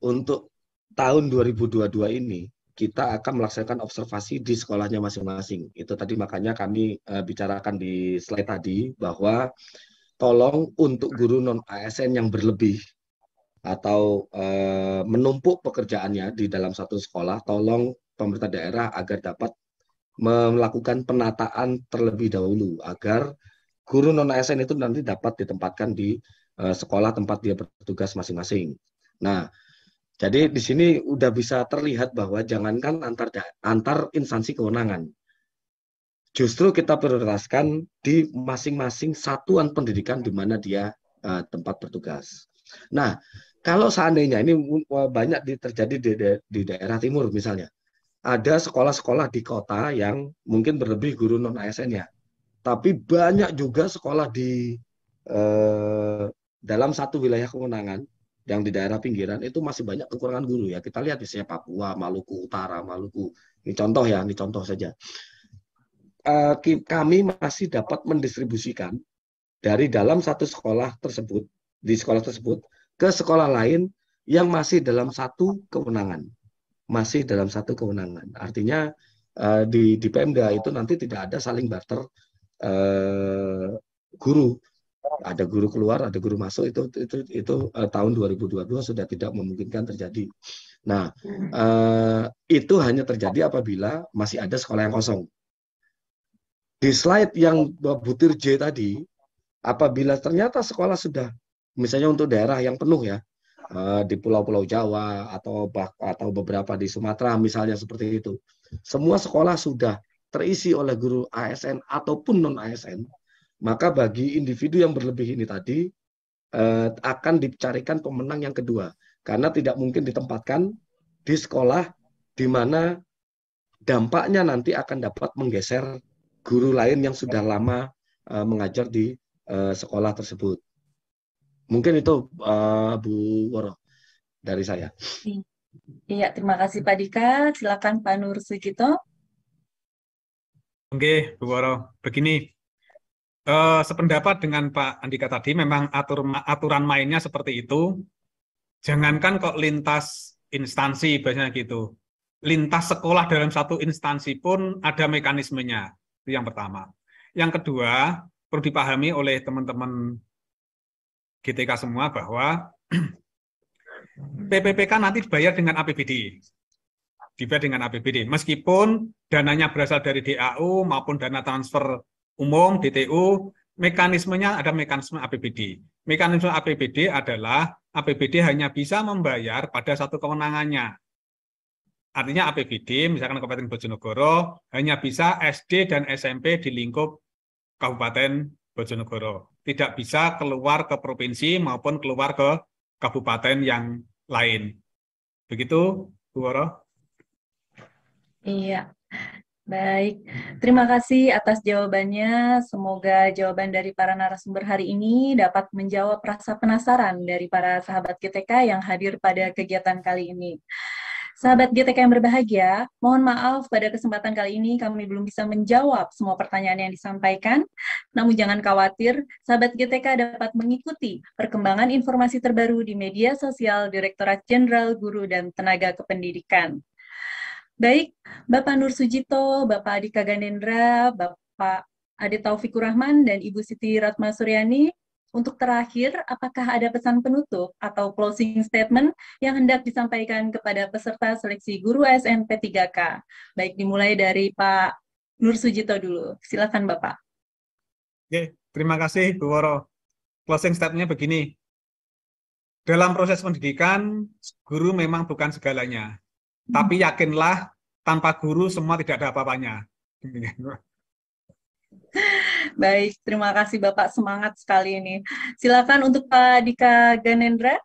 Untuk tahun 2022 ini, kita akan melaksanakan observasi di sekolahnya masing-masing. Itu tadi makanya kami bicarakan di slide tadi, bahwa tolong untuk guru non-ASN yang berlebih atau menumpuk pekerjaannya di dalam satu sekolah, tolong pemerintah daerah agar dapat melakukan penataan terlebih dahulu, agar guru non-ASN itu nanti dapat ditempatkan di sekolah tempat dia bertugas masing-masing. Nah, jadi di sini udah bisa terlihat bahwa jangankan antar instansi kewenangan, justru kita prioritaskan di masing-masing satuan pendidikan di mana dia tempat bertugas. Nah, kalau seandainya ini banyak terjadi di daerah timur misalnya, ada sekolah-sekolah di kota yang mungkin berlebih guru non-ASN-nya, tapi banyak juga sekolah di dalam satu wilayah kewenangan yang di daerah pinggiran itu masih banyak kekurangan guru ya. Kita lihat misalnya Papua, Maluku Utara, Maluku. Ini contoh ya, ini contoh saja. Kami masih dapat mendistribusikan dari dalam satu sekolah tersebut, di sekolah tersebut, ke sekolah lain yang masih dalam satu kewenangan. Masih dalam satu kewenangan. Artinya di Pemda itu nanti tidak ada saling barter guru. Ada guru keluar, ada guru masuk, itu tahun 2022 sudah tidak memungkinkan terjadi. Nah, itu hanya terjadi apabila masih ada sekolah yang kosong. di slide yang butir J tadi, apabila ternyata sekolah sudah, misalnya untuk daerah yang penuh ya, di pulau-pulau Jawa atau beberapa di Sumatera misalnya seperti itu, semua sekolah sudah terisi oleh guru ASN ataupun non ASN, maka bagi individu yang berlebih ini tadi akan dicarikan pemenang yang kedua, karena tidak mungkin ditempatkan di sekolah di mana dampaknya nanti akan dapat menggeser guru lain yang sudah lama mengajar di sekolah tersebut. Mungkin itu Bu Woro dari saya. Iya, terima kasih Pak Dika. Silakan Pak Nur Sujito. Oke, Bu Woro. Begini, sependapat dengan Pak Andika tadi, memang aturan mainnya seperti itu. Jangankan kok lintas instansi, biasanya gitu. Lintas sekolah dalam satu instansi pun ada mekanismenya. Itu yang pertama. Yang kedua, perlu dipahami oleh teman-teman GTK semua bahwa PPPK nanti dibayar dengan APBD. Dibayar dengan APBD. Meskipun dananya berasal dari DAU maupun dana transfer umum, DTU, mekanismenya ada mekanisme APBD. Mekanisme APBD adalah APBD hanya bisa membayar pada satu kewenangannya. Artinya APBD, misalkan Kabupaten Bojonegoro, hanya bisa SD dan SMP di lingkup Kabupaten Bojonegoro. Tidak bisa keluar ke provinsi maupun keluar ke kabupaten yang lain. Begitu, Bu Woro? Iya, baik. Terima kasih atas jawabannya. Semoga jawaban dari para narasumber hari ini dapat menjawab rasa penasaran dari para sahabat GTK yang hadir pada kegiatan kali ini. Sahabat GTK yang berbahagia, mohon maaf pada kesempatan kali ini kami belum bisa menjawab semua pertanyaan yang disampaikan. Namun jangan khawatir, sahabat GTK dapat mengikuti perkembangan informasi terbaru di media sosial Direktorat Jenderal Guru dan Tenaga Kependidikan. Baik, Bapak Nur Sujito, Bapak Adika Ganendra, Bapak Ade Taufikur Rahman, dan Ibu Siti Ratma Suryani. Untuk terakhir, apakah ada pesan penutup atau closing statement yang hendak disampaikan kepada peserta seleksi guru ASN P3K? Baik, dimulai dari Pak Nur Sujito dulu. Silakan Bapak. Oke, terima kasih Bu Woro. Closing statement-nya begini. Dalam proses pendidikan, guru memang bukan segalanya. Tapi yakinlah, tanpa guru semua tidak ada apa-apanya. Baik, terima kasih Bapak, semangat sekali ini. Silakan untuk Pak Dika Ganendra.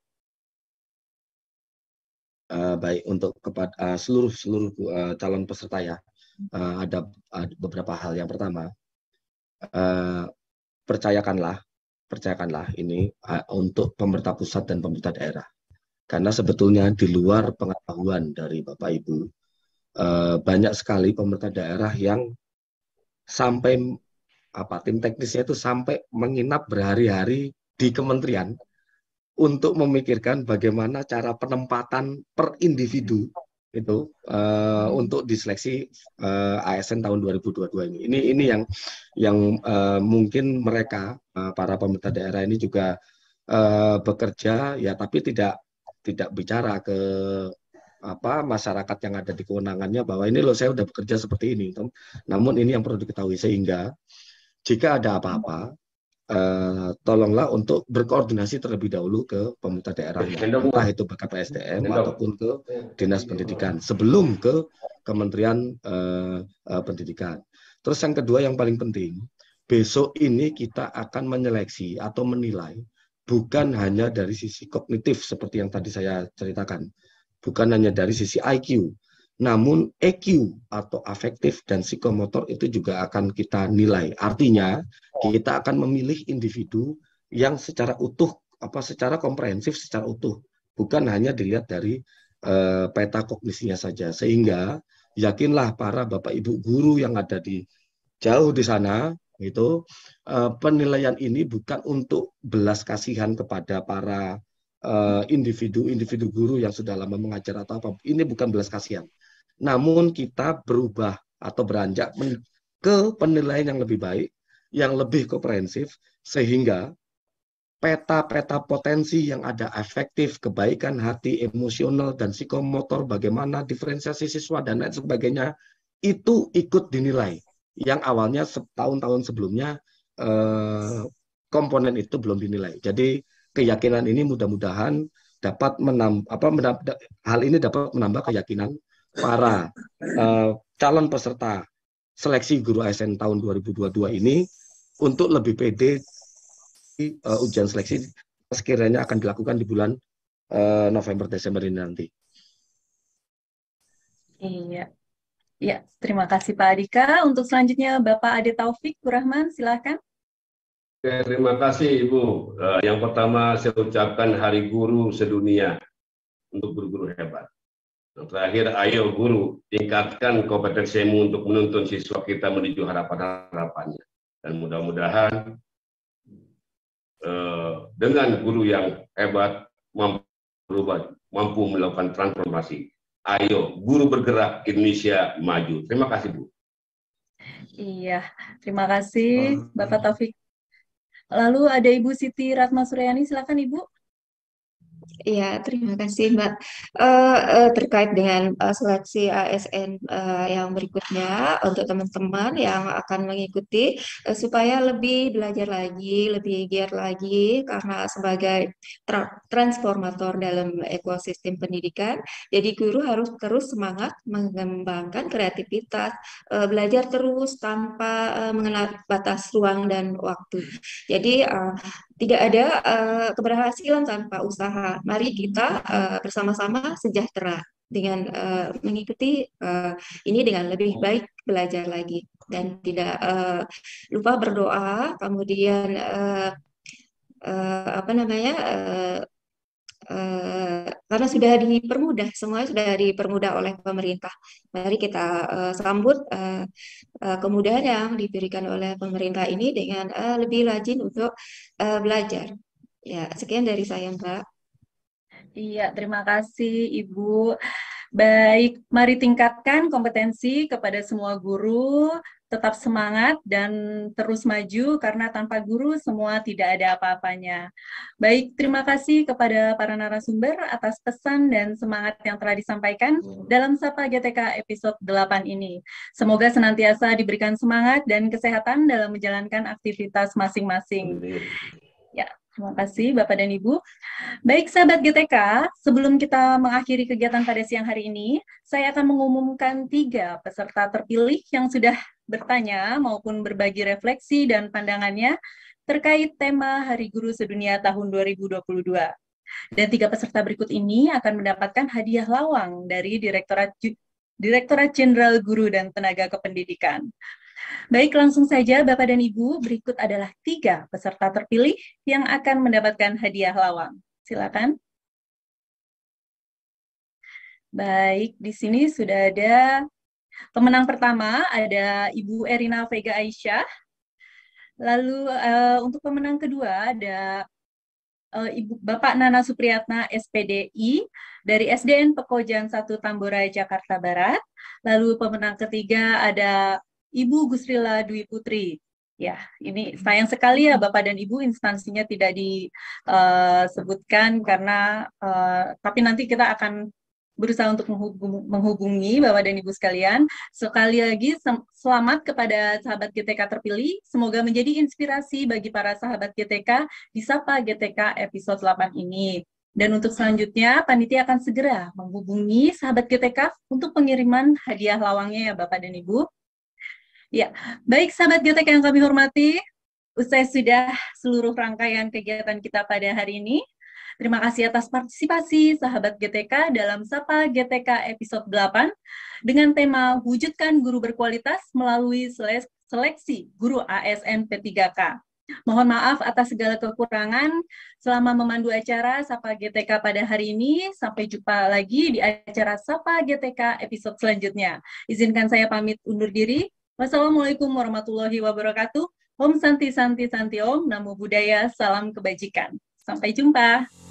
Baik, untuk kepada seluruh calon peserta ya, ada beberapa hal. Yang pertama, percayakanlah ini untuk pemerintah pusat dan pemerintah daerah. Karena sebetulnya di luar pengetahuan dari Bapak Ibu, banyak sekali pemerintah daerah yang sampai tim teknisnya itu sampai menginap berhari-hari di kementerian untuk memikirkan bagaimana cara penempatan per individu itu untuk diseleksi ASN tahun 2022 ini. Ini yang mungkin mereka para pemerintah daerah ini juga bekerja ya, tapi tidak bicara ke masyarakat yang ada di kewenangannya bahwa ini loh saya udah bekerja seperti ini. Namun ini yang perlu diketahui, sehingga jika ada apa-apa tolonglah untuk berkoordinasi terlebih dahulu ke pemerintah daerahnya, entah itu ke KPSDM ataupun ke Dinas Pendidikan sebelum ke Kementerian Pendidikan. Terus yang kedua yang paling penting, besok ini kita akan menyeleksi atau menilai bukan hanya dari sisi kognitif seperti yang tadi saya ceritakan, bukan hanya dari sisi IQ, namun EQ atau afektif dan psikomotor itu juga akan kita nilai. Artinya kita akan memilih individu yang secara utuh, secara komprehensif, secara utuh, bukan hanya dilihat dari peta kognisinya saja. Sehingga yakinlah para Bapak Ibu guru yang ada jauh di sana, itu penilaian ini bukan untuk belas kasihan kepada para individu guru yang sudah lama mengajar atau apa. Ini bukan belas kasihan. Namun kita berubah atau beranjak ke penilaian yang lebih baik, yang lebih komprehensif, sehingga peta-peta potensi yang ada efektif, kebaikan hati, emosional, dan psikomotor, bagaimana diferensiasi siswa, dan lain sebagainya, itu ikut dinilai. yang awalnya tahun-tahun sebelumnya komponen itu belum dinilai. Jadi keyakinan ini mudah-mudahan dapat hal ini dapat menambah keyakinan para calon peserta seleksi guru ASN tahun 2022 ini untuk lebih pede ujian seleksi sekiranya akan dilakukan di bulan November Desember ini nanti. Iya. Ya, terima kasih Pak Adika. Untuk selanjutnya Bapak Ade Taufik Rahman, silakan. Terima kasih Ibu. Yang pertama saya ucapkan Hari Guru Sedunia untuk guru-guru hebat. Yang terakhir, ayo guru, tingkatkan kompetensimu untuk menuntun siswa kita menuju harapan-harapannya. Dan mudah-mudahan dengan guru yang hebat mampu melakukan transformasi. Ayo guru bergerak, Indonesia maju. Terima kasih Bu. Iya, terima kasih Bapak Taufik. Lalu ada Ibu Siti Ratma Suryani, silakan Ibu. Ya, terima kasih Mbak. Terkait dengan seleksi ASN yang berikutnya untuk teman-teman yang akan mengikuti supaya lebih belajar lagi, lebih giat lagi karena sebagai transformator dalam ekosistem pendidikan. Jadi guru harus terus semangat mengembangkan kreativitas, belajar terus tanpa mengenal batas ruang dan waktu. Jadi tidak ada keberhasilan tanpa usaha. Mari kita bersama-sama sejahtera dengan mengikuti ini dengan lebih baik belajar lagi dan tidak lupa berdoa. Kemudian karena sudah dipermudah, semuanya sudah dipermudah oleh pemerintah. Mari kita sambut kemudahan yang diberikan oleh pemerintah ini dengan lebih rajin untuk belajar. Ya, sekian dari saya, Mbak. Iya, terima kasih Ibu. Baik, mari tingkatkan kompetensi kepada semua guru, tetap semangat dan terus maju karena tanpa guru semua tidak ada apa-apanya. Baik, terima kasih kepada para narasumber atas pesan dan semangat yang telah disampaikan dalam Sapa GTK episode 8 ini. Semoga senantiasa diberikan semangat dan kesehatan dalam menjalankan aktivitas masing-masing. Ya, terima kasih Bapak dan Ibu. Baik sahabat GTK, sebelum kita mengakhiri kegiatan pada siang hari ini, saya akan mengumumkan 3 peserta terpilih yang sudah bertanya maupun berbagi refleksi dan pandangannya terkait tema Hari Guru Sedunia tahun 2022. Dan 3 peserta berikut ini akan mendapatkan hadiah lawang dari Direktorat Jenderal Guru dan Tenaga Kependidikan. Baik, langsung saja Bapak dan Ibu, berikut adalah 3 peserta terpilih yang akan mendapatkan hadiah lawang. Silakan. Baik, di sini sudah ada pemenang pertama, ada Ibu Erina Vega Aisyah. Lalu untuk pemenang kedua ada Bapak Nana Supriyatna SPDI dari SDN Pekojan 1 Tambora, Jakarta Barat. Lalu pemenang ketiga ada Ibu Gusrila Dwi Putri. Ya, ini sayang sekali ya Bapak dan Ibu instansinya tidak disebutkan karena tapi nanti kita akan berusaha untuk menghubungi Bapak dan Ibu sekalian. Sekali lagi selamat kepada sahabat GTK terpilih. Semoga menjadi inspirasi bagi para sahabat GTK di Sapa GTK episode 8 ini. Dan untuk selanjutnya panitia akan segera menghubungi sahabat GTK untuk pengiriman hadiah lawangnya ya Bapak dan Ibu. Ya, baik sahabat GTK yang kami hormati, usai sudah seluruh rangkaian kegiatan kita pada hari ini. Terima kasih atas partisipasi sahabat GTK dalam Sapa GTK episode 8 dengan tema Wujudkan Guru Berkualitas melalui Seleksi Guru ASN P3K. Mohon maaf atas segala kekurangan selama memandu acara Sapa GTK pada hari ini. Sampai jumpa lagi di acara Sapa GTK episode selanjutnya. Izinkan saya pamit undur diri. Wassalamualaikum warahmatullahi wabarakatuh. Om Santi Santi Santi Om. Namo Buddhaya. Salam kebajikan. Sampai jumpa.